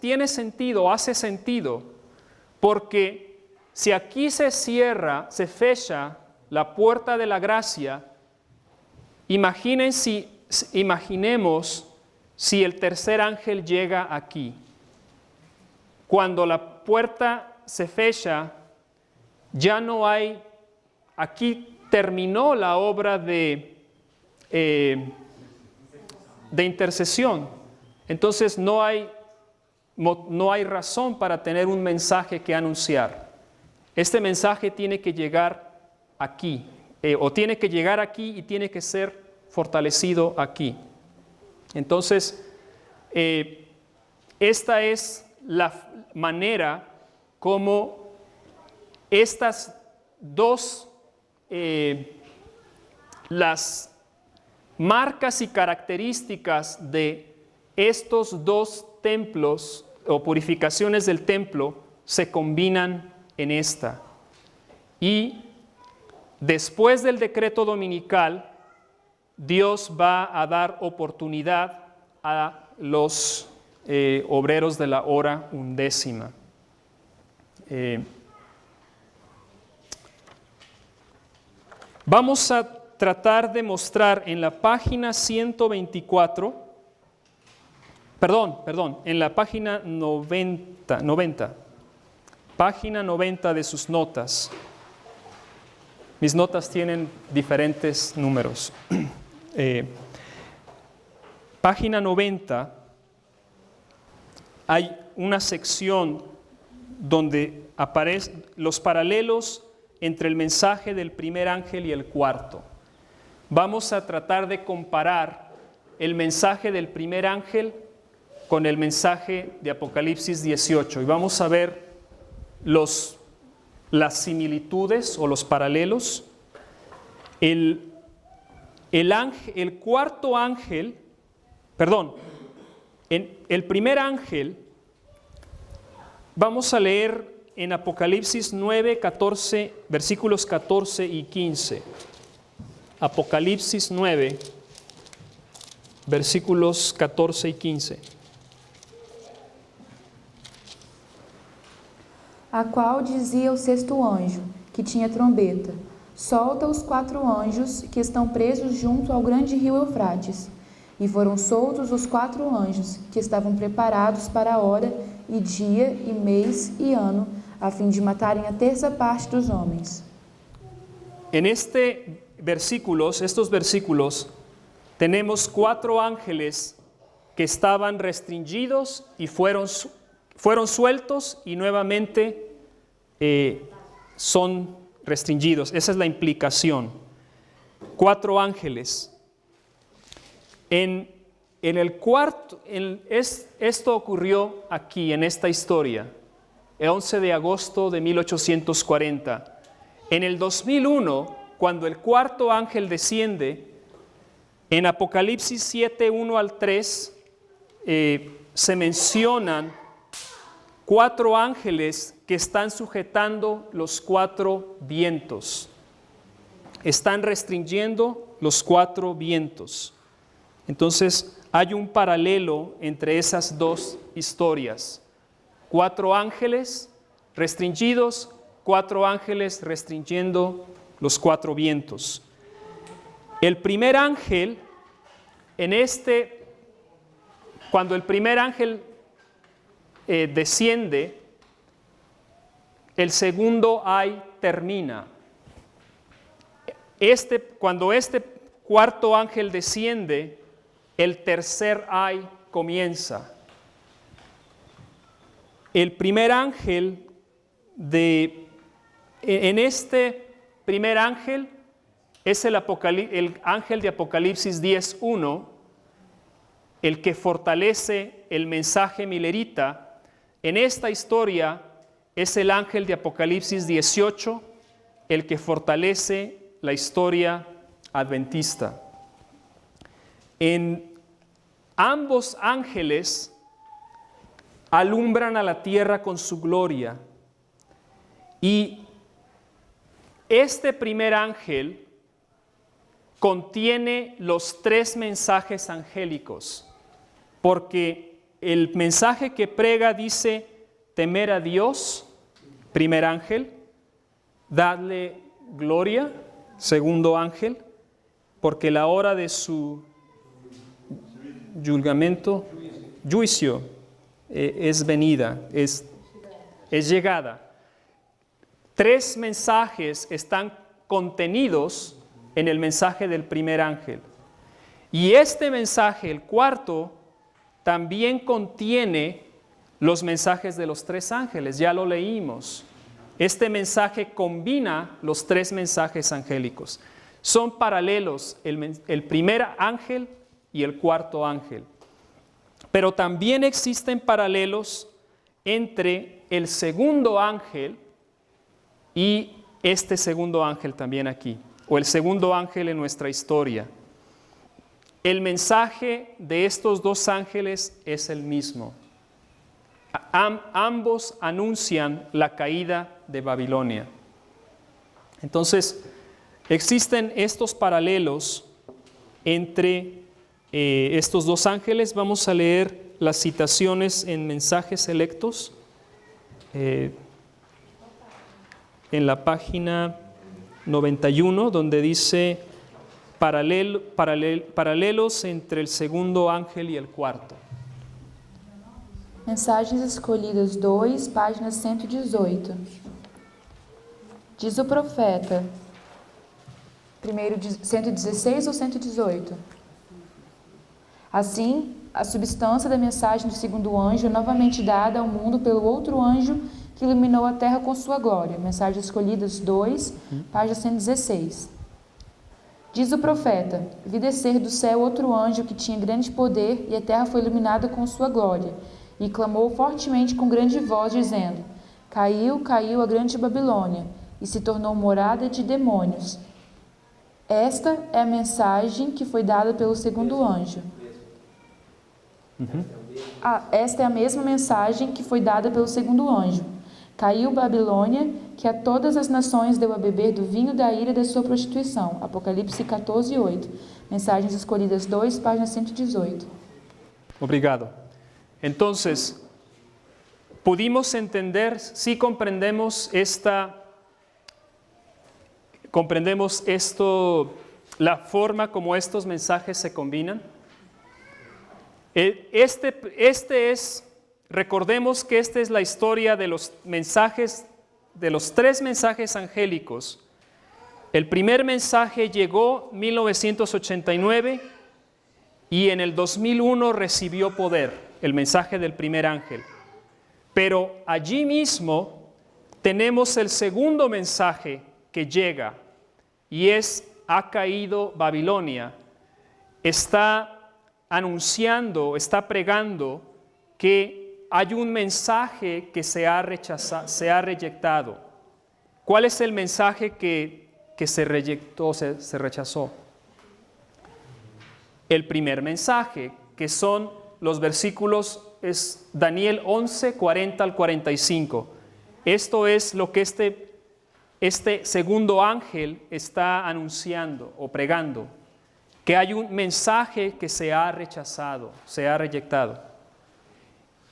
tiene sentido, hace sentido, porque si aquí se fecha la puerta de la gracia, imaginemos si el tercer ángel llega aquí. Cuando la puerta se fecha, ya no hay, aquí terminó la obra de intercesión. Entonces no hay razón para tener un mensaje que anunciar. Este mensaje tiene que llegar aquí, o tiene que llegar aquí y tiene que ser fortalecido aquí. Entonces, esta es la manera como estas dos, las marcas y características de estos dos templos o purificaciones del templo se combinan en esta. Y después del decreto dominical, Dios va a dar oportunidad a los obreros de la hora undécima. Vamos a tratar de mostrar en la página 124, en la página 90, página 90 de sus notas. Mis notas tienen diferentes números. Página 90, hay una sección donde aparecen los paralelos entre el mensaje del primer ángel y el cuarto. Vamos a tratar de comparar el mensaje del primer ángel con el mensaje de Apocalipsis 18 y vamos a ver las similitudes o los paralelos. El cuarto ángel, el primer ángel, vamos a leer en Apocalipsis 9, 14, versículos 14 y 15. Apocalipsis 9, versículos 14 y 15. A qual dizia o sexto anjo, que tinha trombeta: solta os 4 anjos que estão presos junto ao grande rio Eufrates. E foram soltos os 4 anjos que estavam preparados para a hora e dia e mês e ano, a fim de matarem a terça parte dos homens. En estos versículos, tenemos 4 ángeles que estaban restringidos y fueron sueltos y nuevamente son restringidos. Esa es la implicación. 4 ángeles. Esto ocurrió aquí en esta historia, el 11 de agosto de 1840. En el 2001, cuando el cuarto ángel desciende, en Apocalipsis 7, 1 al 3, se mencionan 4 ángeles que están sujetando los 4 vientos. Están restringiendo los 4 vientos. Entonces, hay un paralelo entre esas dos historias. 4 ángeles restringidos, 4 ángeles restringiendo los 4 vientos. El primer ángel, cuando el primer ángel desciende, el segundo ay termina. Cuando este cuarto ángel desciende, el tercer ay comienza. El primer ángel en este primer ángel es el ángel de Apocalipsis 10:1, el que fortalece el mensaje milerita. En esta historia es el ángel de Apocalipsis 18, el que fortalece la historia adventista. En ambos ángeles alumbran a la tierra con su gloria. Y este primer ángel contiene los 3 mensajes angélicos, porque el mensaje que prega dice temer a Dios, primer ángel, darle gloria, segundo ángel, porque la hora de su juicio es venida, es llegada. 3 mensajes están contenidos en el mensaje del primer ángel. Y este mensaje, el cuarto, también contiene los mensajes de los 3 ángeles, ya lo leímos. Este mensaje combina los 3 mensajes angélicos. Son paralelos el primer ángel y el cuarto ángel. Pero también existen paralelos entre el segundo ángel y este segundo ángel también aquí, o el segundo ángel en nuestra historia. El mensaje de estos 2 ángeles es el mismo. Ambos anuncian la caída de Babilonia. Entonces, existen estos paralelos entre estos 2 ángeles. Vamos a leer las citaciones en mensajes selectos en la página 91, donde dice paralelos entre el segundo ángel y el cuarto. Mensagens Escolhidas 2, página 118. Diz o profeta, primeiro 116 ou 118? Assim, a substância da mensagem do segundo anjo é novamente dada ao mundo pelo outro anjo que iluminou a terra com sua glória. Mensagens Escolhidas 2, página 116. Diz o profeta, vi descer do céu outro anjo que tinha grande poder e a terra foi iluminada com sua glória. E clamou fortemente com grande voz, dizendo, caiu, caiu a grande Babilônia, e se tornou morada de demônios. Esta é a mensagem que foi dada pelo segundo anjo. Esta é a mesma mensagem que foi dada pelo segundo anjo. Caiu Babilônia, que a todas as nações deu a beber do vinho da ira da sua prostituição. Apocalipse 14, 8. Mensagens Escolhidas 2, página 118. Obrigado. Entonces, pudimos entender, si comprendemos esto, la forma como estos mensajes se combinan. Recordemos que esta es la historia de los mensajes, de los 3 mensajes angélicos. El primer mensaje llegó en 1989 y en el 2001 recibió poder, el mensaje del primer ángel. Pero allí mismo tenemos el segundo mensaje que llega y es, ha caído Babilonia. Está anunciando, está pregando que hay un mensaje que se ha rechazado. ¿Cuál es el mensaje que se rechazó? El primer mensaje, que son los versículos, es Daniel 11, 40 al 45. Esto es lo que este segundo ángel está anunciando o pregando, que hay un mensaje que se ha rechazado, se ha rechazado.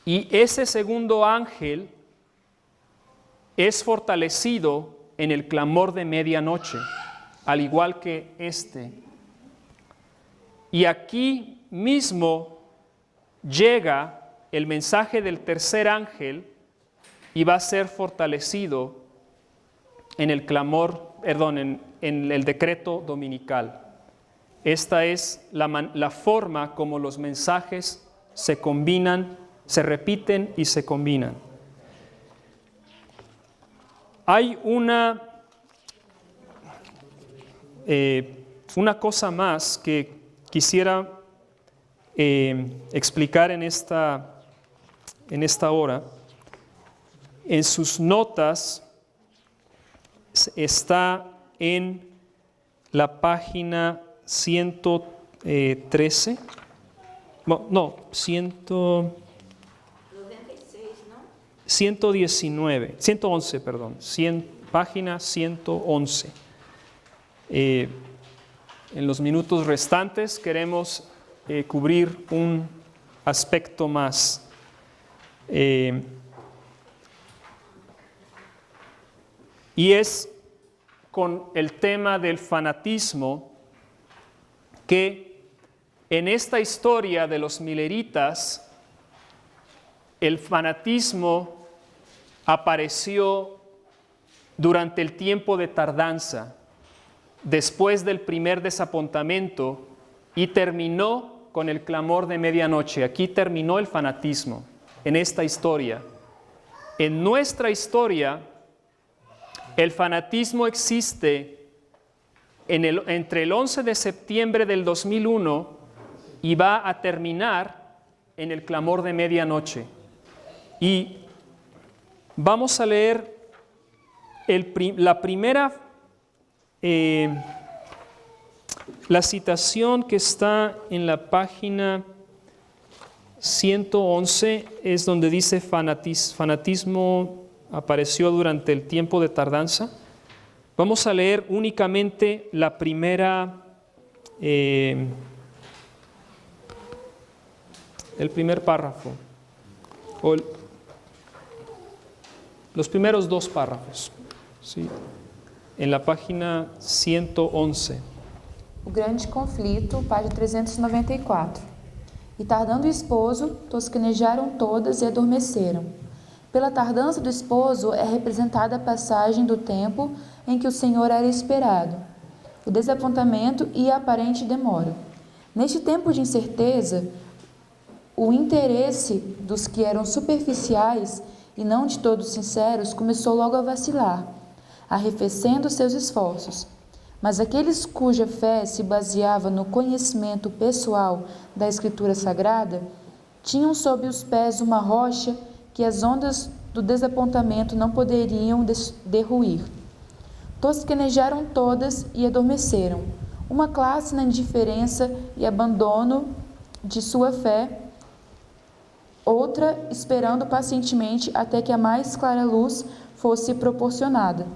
Y ese segundo ángel es fortalecido en el clamor de medianoche, al igual que este. Y aquí mismo llega el mensaje del tercer ángel y va a ser fortalecido en el clamor, en el decreto dominical. Esta es la forma como los mensajes se combinan, se repiten y se combinan. Hay una cosa más que quisiera explicar en esta hora. En sus notas está en la página 113, no, 196. 111, perdón, página 111. En los minutos restantes queremos cubrir un aspecto más. Y es con el tema del fanatismo, que en esta historia de los mileritas, el fanatismo apareció durante el tiempo de tardanza, después del primer desapontamiento, y terminó con el clamor de medianoche. Aquí terminó el fanatismo, en esta historia. En nuestra historia, el fanatismo existe entre el 11 de septiembre del 2001 y va a terminar en el clamor de medianoche. Y vamos a leer la citación que está en la página 111, es donde dice fanatismo apareció durante el tiempo de tardanza. Vamos a leer únicamente la primera, el primer párrafo, o los primeros dos párrafos, ¿sí? En la página 111. O grande conflito, página 394. E tardando o esposo, tosquenejaram todas e adormeceram. Pela tardança do esposo é representada a passagem do tempo em que o Senhor era esperado, o desapontamento e a aparente demora. Neste tempo de incerteza, o interesse dos que eram superficiais e não de todos sinceros começou logo a vacilar, arrefecendo seus esforços. Mas aqueles cuja fé se baseava no conhecimento pessoal da Escritura Sagrada tinham sob os pés uma rocha que as ondas do desapontamento não poderiam derruir. Tosquenejaram todas e adormeceram. Uma classe na indiferença e abandono de sua fé, outra esperando pacientemente até que a mais clara luz fosse proporcionada.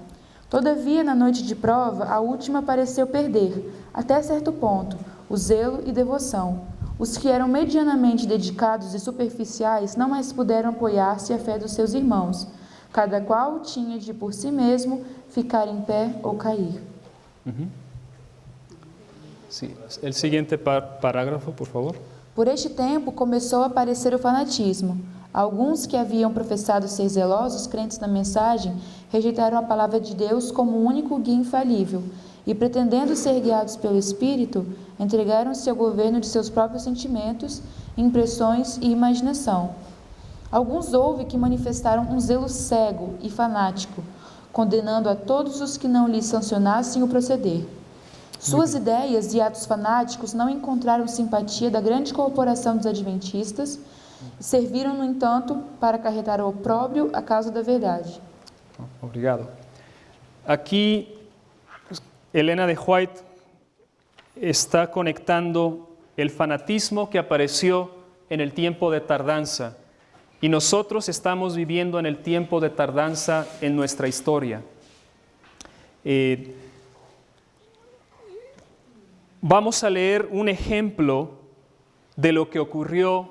Todavia, na noite de prova, a última pareceu perder, até certo ponto, o zelo e devoção. Os que eram medianamente dedicados e superficiais não mais puderam apoiar-se à fé dos seus irmãos. Cada qual tinha de por si mesmo ficar em pé ou cair. Sí. El siguiente parágrafo, por favor. Por este tempo começou a aparecer o fanatismo. Alguns que haviam professado ser zelosos crentes na mensagem rejeitaram a palavra de Deus como o único guia infalível e, pretendendo ser guiados pelo Espírito, entregaram-se ao governo de seus próprios sentimentos, impressões e imaginação. Alguns houve que manifestaram um zelo cego e fanático, condenando a todos os que não lhe sancionassem o proceder. Suas ideias e atos fanáticos não encontraram simpatia da grande corporação dos adventistas e serviram, no entanto, para acarretar o opróbrio à causa da verdade. Obrigado. Aqui, Elena de White está conectando el fanatismo que apareció en el tiempo de tardanza, y nosotros estamos viviendo en el tiempo de tardanza en nuestra historia. Vamos a leer un ejemplo de lo que ocurrió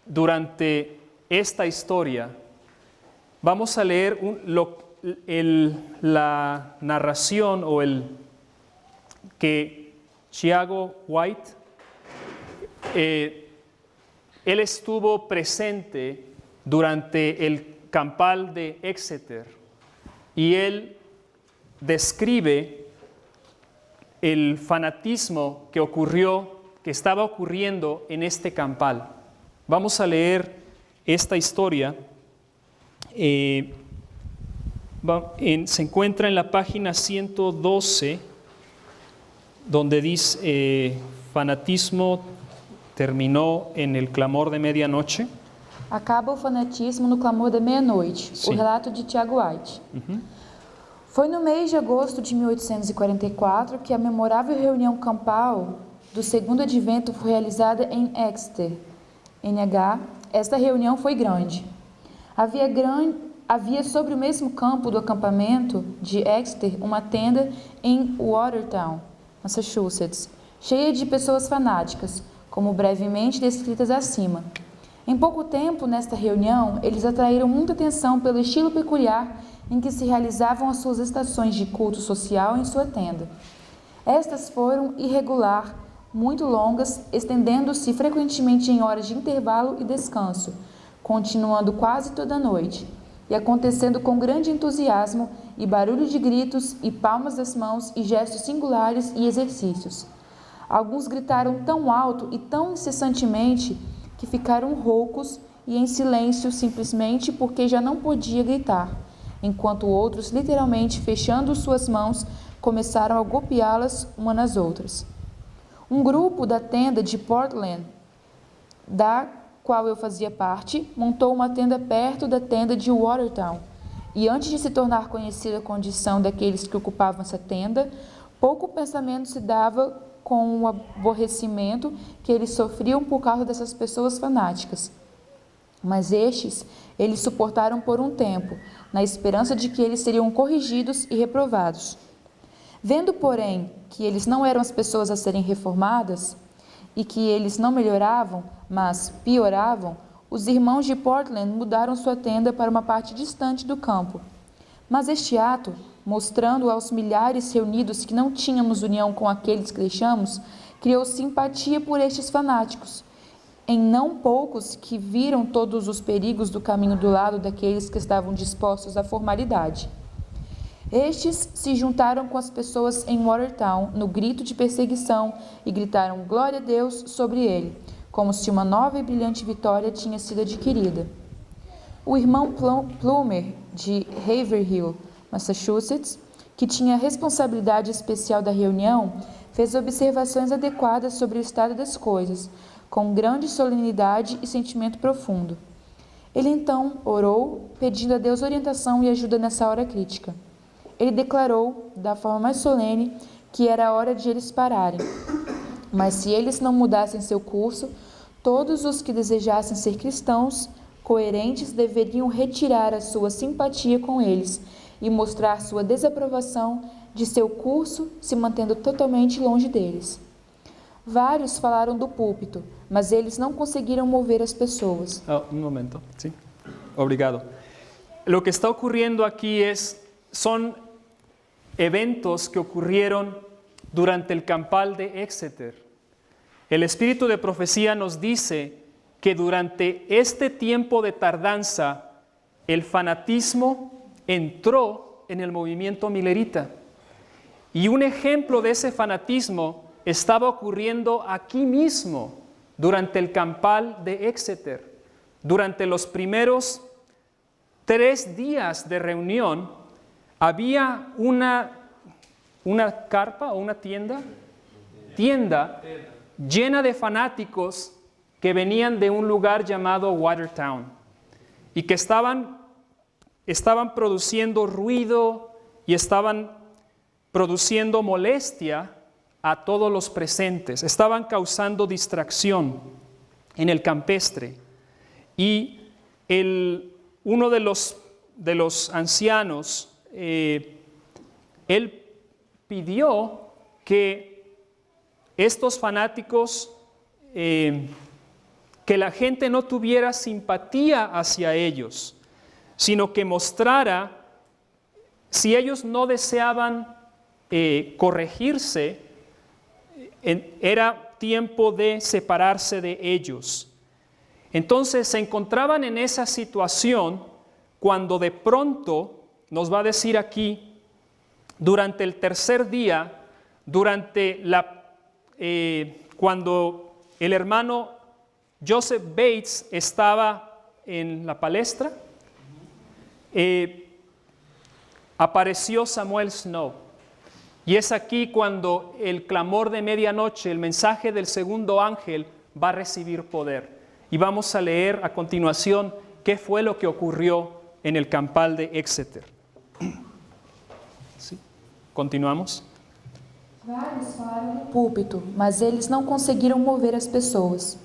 durante esta historia. Vamos a leer la narración o que Thiago White, él estuvo presente durante el campal de Exeter y él describe el fanatismo que estaba ocurriendo en este campal. Vamos a leer esta historia. Se encuentra en la página 112, donde dice fanatismo terminó en el clamor de medianoche. Acaba o fanatismo no clamor da meia-noite, o relato de Thiago White. Foi no mês de agosto de 1844 que a memorável reunião campal do segundo advento foi realizada em Exeter, NH. Esta reunião foi grande. Havia sobre o mesmo campo do acampamento de Exeter uma tenda em Watertown, Massachusetts, cheia de pessoas fanáticas, como brevemente descritas acima. Em pouco tempo, nesta reunião, eles atraíram muita atenção pelo estilo peculiar em que se realizavam as suas estações de culto social em sua tenda. Estas foram irregular, muito longas, estendendo-se frequentemente em horas de intervalo e descanso, continuando quase toda a noite, e acontecendo com grande entusiasmo e barulho de gritos e palmas das mãos e gestos singulares e exercícios. Alguns gritaram tão alto e tão incessantemente que ficaram roucos e em silêncio simplesmente porque já não podia gritar, enquanto outros, literalmente fechando suas mãos, começaram a golpeá-las umas nas outras. Um grupo da tenda de Portland, da qual eu fazia parte, montou uma tenda perto da tenda de Watertown, e antes de se tornar conhecida a condição daqueles que ocupavam essa tenda, pouco pensamento se dava com o aborrecimento que eles sofriam por causa dessas pessoas fanáticas. Mas eles suportaram por um tempo, na esperança de que eles seriam corrigidos e reprovados. Vendo, porém, que eles não eram as pessoas a serem reformadas e que eles não melhoravam, mas pioravam, os irmãos de Portland mudaram sua tenda para uma parte distante do campo. Mas este ato, mostrando aos milhares reunidos que não tínhamos união com aqueles que deixamos, criou simpatia por estes fanáticos, em não poucos que viram todos os perigos do caminho do lado daqueles que estavam dispostos à formalidade. Estes se juntaram com as pessoas em Watertown no grito de perseguição e gritaram glória a Deus sobre ele, como se uma nova e brilhante vitória tinha sido adquirida. O irmão Plumer, de Haverhill, Massachusetts, que tinha a responsabilidade especial da reunião, fez observações adequadas sobre o estado das coisas, com grande solenidade e sentimento profundo. Ele então orou, pedindo a Deus orientação e ajuda nessa hora crítica. Ele declarou, da forma mais solene, que era a hora de eles pararem. Mas se eles não mudassem seu curso, todos os que desejassem ser cristãos coerentes deveriam retirar a sua simpatia com eles e mostrar sua desaprovação de seu curso, se mantendo totalmente longe deles. Vários falaram do púlpito, mas eles não conseguiram mover as pessoas. Un momento, sí. Obrigado. Lo que está ocurriendo aquí son eventos que ocurrieron durante el campal de Exeter. El espíritu de profecía nos dice que durante este tiempo de tardanza, el fanatismo entró en el movimiento millerita. Y un ejemplo de ese fanatismo estaba ocurriendo aquí mismo, durante el campal de Exeter. Durante los primeros 3 días de reunión, había una carpa o una tienda llena de fanáticos que venían de un lugar llamado Watertown y que estaban produciendo ruido y estaban produciendo molestia a todos los presentes. Estaban causando distracción en el campestre. Y uno de los ancianos, él pidió que estos fanáticos, que la gente no tuviera simpatía hacia ellos, sino que mostrara, si ellos no deseaban corregirse, era tiempo de separarse de ellos. Entonces se encontraban en esa situación cuando de pronto, nos va a decir aquí, durante el tercer día, cuando el hermano Joseph Bates estaba en la palestra, apareció Samuel Snow. Y es aquí cuando el clamor de medianoche, el mensaje del segundo ángel, va a recibir poder. Y vamos a leer a continuación qué fue lo que ocurrió en el campal de Exeter. ¿Sí? Continuamos. Vários falaram do púlpito, mas eles não conseguiram mover as pessoas.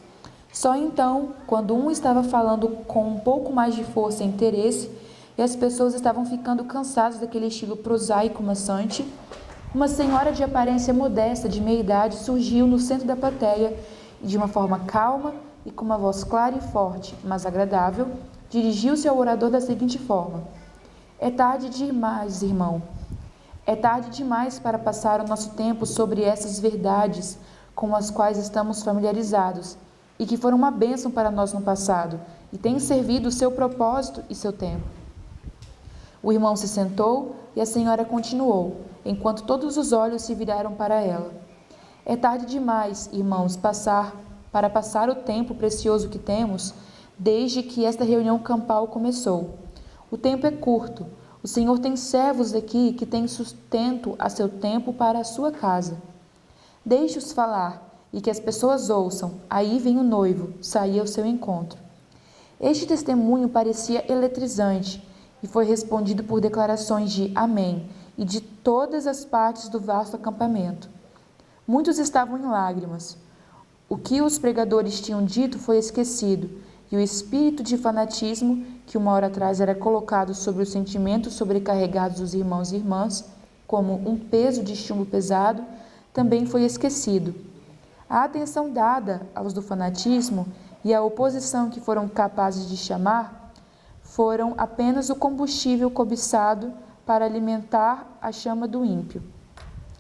Só então, quando um estava falando com um pouco mais de força e interesse, e as pessoas estavam ficando cansadas daquele estilo prosaico maçante, uma senhora de aparência modesta, de meia idade, surgiu no centro da plateia e, de uma forma calma e com uma voz clara e forte, mas agradável, dirigiu-se ao orador da seguinte forma: É tarde demais, irmão. É tarde demais para passar o nosso tempo sobre essas verdades com as quais estamos familiarizados e que foram uma bênção para nós no passado e têm servido o seu propósito e seu tempo. O irmão se sentou e a senhora continuou, enquanto todos os olhos se viraram para ela. É tarde demais, irmãos, para passar o tempo precioso que temos desde que esta reunião campal começou. O tempo é curto. O Senhor tem servos aqui que têm sustento a seu tempo para a sua casa. Deixe-os falar e que as pessoas ouçam. Aí vem o noivo, sair ao seu encontro. Este testemunho parecia eletrizante e foi respondido por declarações de amém e de todas as partes do vasto acampamento. Muitos estavam em lágrimas. O que os pregadores tinham dito foi esquecido, e o espírito de fanatismo, que uma hora atrás era colocado sobre os sentimentos sobrecarregados dos irmãos e irmãs, como um peso de chumbo pesado, também foi esquecido. A atenção dada aos do fanatismo e a oposição que foram capazes de chamar foram apenas o combustível cobiçado para alimentar a chama do ímpio.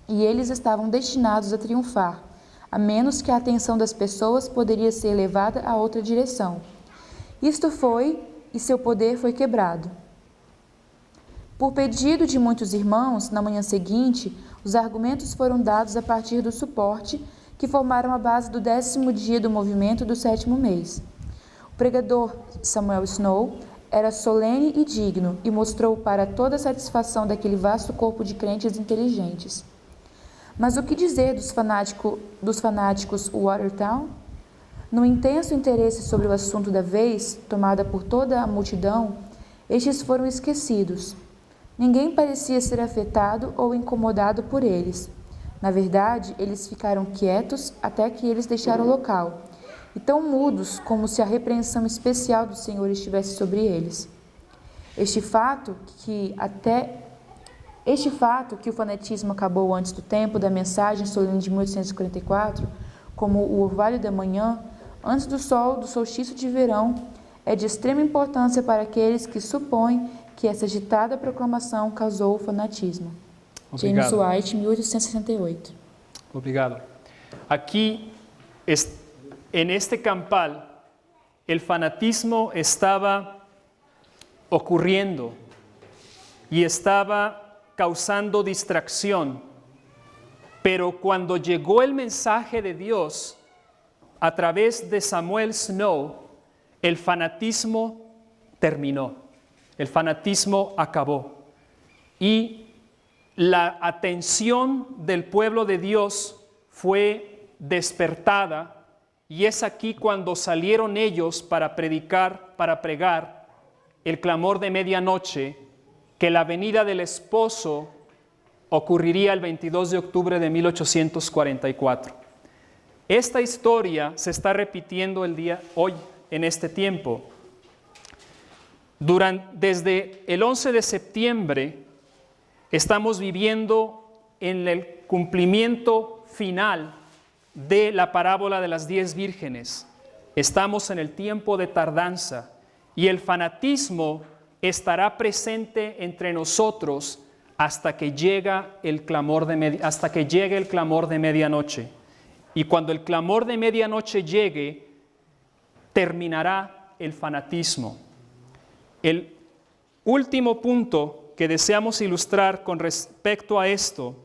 E eles estavam destinados a triunfar, a menos que a atenção das pessoas poderia ser levada a outra direção. Isto foi, e seu poder foi quebrado. Por pedido de muitos irmãos, na manhã seguinte, os argumentos foram dados a partir do suporte que formaram a base do 10º dia do movimento do 7º mês. O pregador Samuel Snow era solene e digno e mostrou para toda a satisfação daquele vasto corpo de crentes inteligentes. Mas o que dizer dos fanáticos Watertown? No intenso interesse sobre o assunto da vez, tomada por toda a multidão, estes foram esquecidos. Ninguém parecia ser afetado ou incomodado por eles. Na verdade, eles ficaram quietos até que eles deixaram o local, e tão mudos como se a repreensão especial do Senhor estivesse sobre eles. Este fato que o fanatismo acabou antes do tempo da mensagem solene de 1844, como o orvalho da manhã, antes do sol do solstício de verão, é de extrema importância para aqueles que supõem que essa agitada proclamação causou o fanatismo. Obrigado. James White, 1868. Obrigado. Aquí, en este campal, el fanatismo estaba ocurriendo y estaba causando distracción. Pero cuando llegó el mensaje de Dios a través de Samuel Snow, el fanatismo terminó, el fanatismo acabó. Y la atención del pueblo de Dios fue despertada, y es aquí cuando salieron ellos para predicar, para pregar el clamor de medianoche, que la venida del esposo ocurriría el 22 de octubre de 1844. Esta historia se está repitiendo hoy, en este tiempo. Desde el 11 de septiembre estamos viviendo en el cumplimiento final de la parábola de las 10 vírgenes. Estamos en el tiempo de tardanza y el fanatismo estará presente entre nosotros hasta que llegue el clamor de medianoche. Y cuando el clamor de medianoche llegue, terminará el fanatismo. El último punto que deseamos ilustrar con respecto a esto,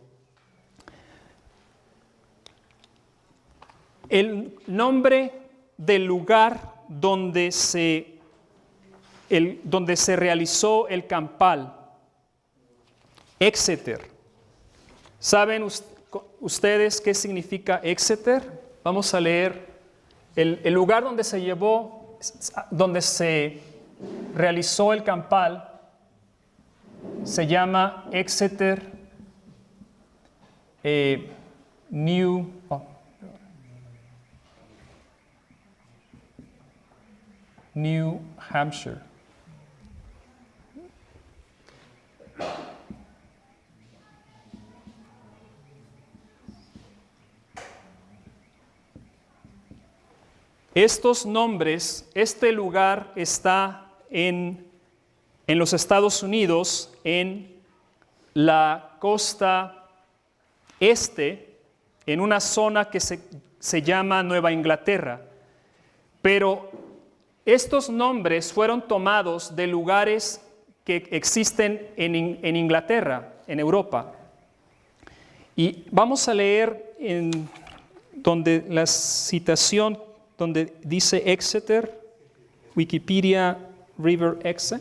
el nombre del lugar donde se realizó el campal, Exeter. ¿Saben ustedes qué significa Exeter? Vamos a leer el lugar donde se realizó el campal. Se llama Exeter New Hampshire. Estos nombres, este lugar está en los Estados Unidos, en la costa este, en una zona que se llama Nueva Inglaterra. Pero estos nombres fueron tomados de lugares que existen en Inglaterra, en Europa. Y vamos a leer en donde la citación donde dice Exeter, Wikipedia River X.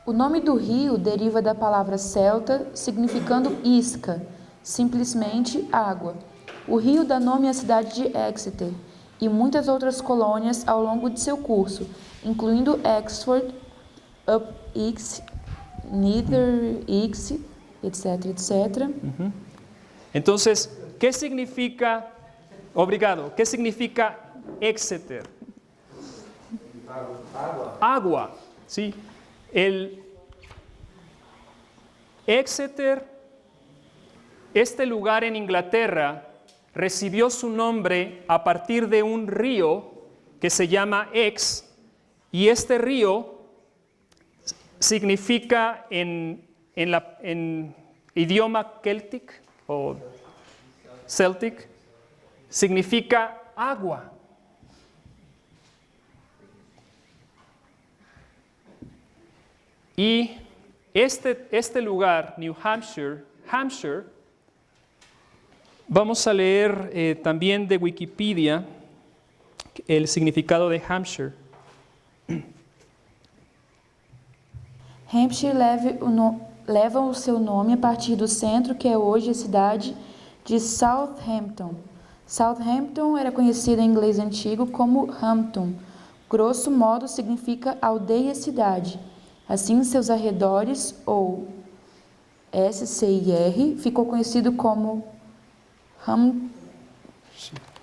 O nome do rio deriva da palavra celta, significando isca, simplesmente água. O rio dá nome à cidade de Exeter e muitas outras colônias ao longo de seu curso, incluindo Exford, Up-X, Nether-X, etc, etc. Entonces, ¿qué significa, obrigado, qué significa Exeter? Agua, ¿sí? El Exeter, este lugar en Inglaterra, recibió su nombre a partir de un río que se llama Ex, y este río significa en idioma celtic o celtic, significa agua. Y este lugar, New Hampshire, vamos a leer también de Wikipedia el significado de Hampshire. Hampshire leva o seu nome a partir do centro, que é hoje a cidade de Southampton. Southampton era conhecida em inglês antigo como Hampton. Grosso modo significa aldeia-cidade. Assim, seus arredores, ou SCIR, ficou conhecido como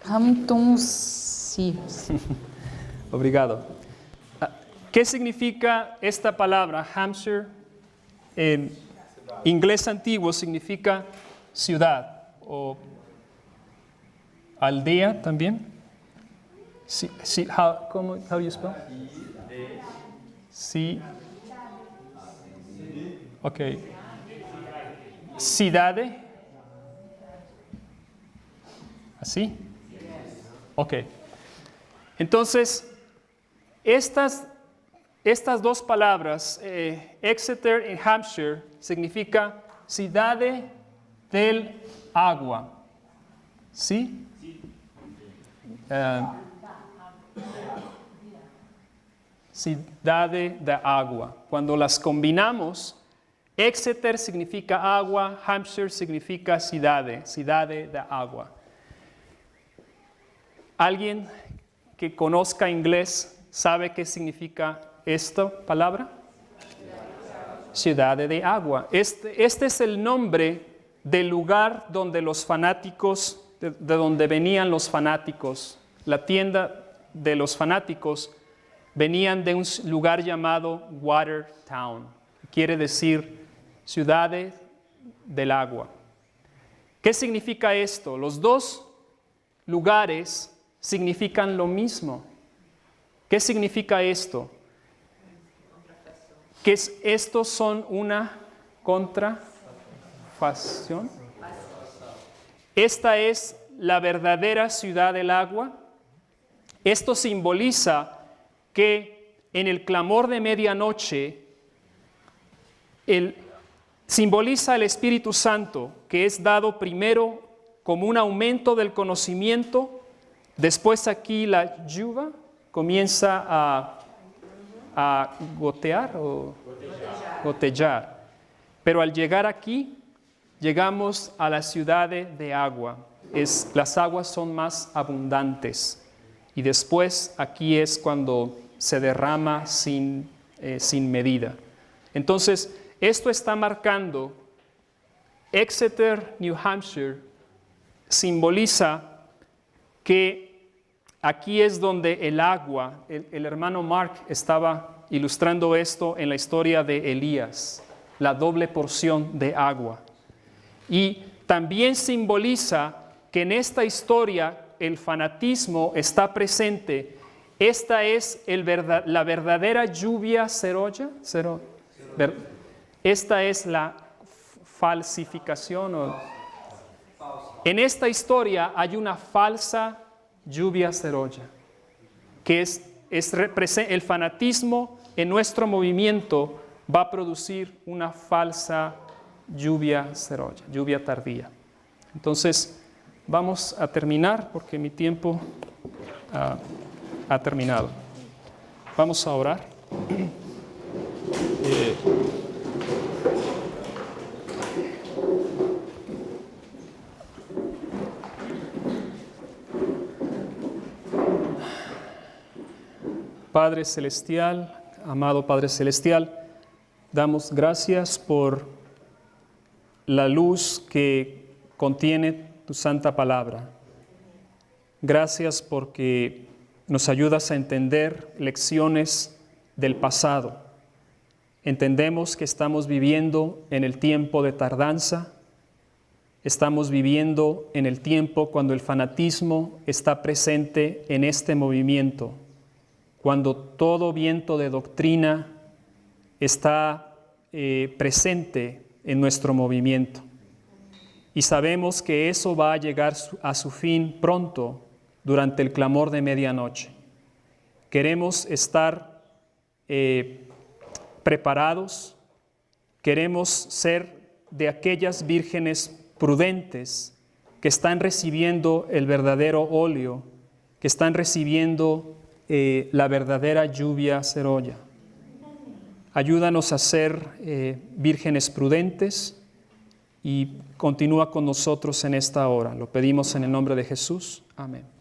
Hamptonshire. Obrigado. ¿Qué significa esta palabra, Hampshire? En inglés antiguo significa ciudad o aldea también. Sí, how do you spell? Sí. Ok. Cidade. ¿Así? Ok. Entonces, estas dos palabras, Exeter y Hampshire, significa cidade del agua. ¿Sí? Cidade de agua. Cuando las combinamos, Exeter significa agua, Hampshire significa cidade de agua. ¿Alguien que conozca inglés sabe qué significa esta palabra? Ciudad de agua. Este es el nombre del lugar donde los fanáticos, de donde venían los fanáticos. La tienda de los fanáticos venían de un lugar llamado Watertown. Quiere decir ciudad del agua. ¿Qué significa esto? Los dos lugares significan lo mismo. ¿Qué significa esto? Que estos son una contrafacción. Esta es la verdadera ciudad del agua. Esto simboliza que en el clamor de medianoche, simboliza el Espíritu Santo, que es dado primero como un aumento del conocimiento. Después aquí la lluvia comienza a gotear o gotellar. Pero al llegar aquí, llegamos a la ciudad de agua. Las aguas son más abundantes. Y después aquí es cuando se derrama sin medida. Entonces, esto está marcando Exeter, New Hampshire, simboliza que aquí es donde el agua, el hermano Mark estaba ilustrando esto en la historia de Elías, la doble porción de agua. Y también simboliza que en esta historia el fanatismo está presente. Esta es la verdadera lluvia cerolla. Esta es la falsificación. En esta historia hay una falsa lluvia cerolla, que el fanatismo en nuestro movimiento va a producir una falsa lluvia cerolla, lluvia tardía. Entonces, vamos a terminar porque mi tiempo ha terminado. Vamos a orar. Padre Celestial, amado Padre Celestial, damos gracias por la luz que contiene tu santa palabra. Gracias porque nos ayudas a entender lecciones del pasado. Entendemos que estamos viviendo en el tiempo de tardanza. Estamos viviendo en el tiempo cuando el fanatismo está presente en este movimiento, cuando todo viento de doctrina está presente en nuestro movimiento. Y sabemos que eso va a llegar a su fin pronto, durante el clamor de medianoche. Queremos estar preparados, queremos ser de aquellas vírgenes prudentes que están recibiendo el verdadero óleo, que están recibiendo la verdadera lluvia cerolla. Ayúdanos a ser vírgenes prudentes y continúa con nosotros en esta hora. Lo pedimos en el nombre de Jesús. Amén.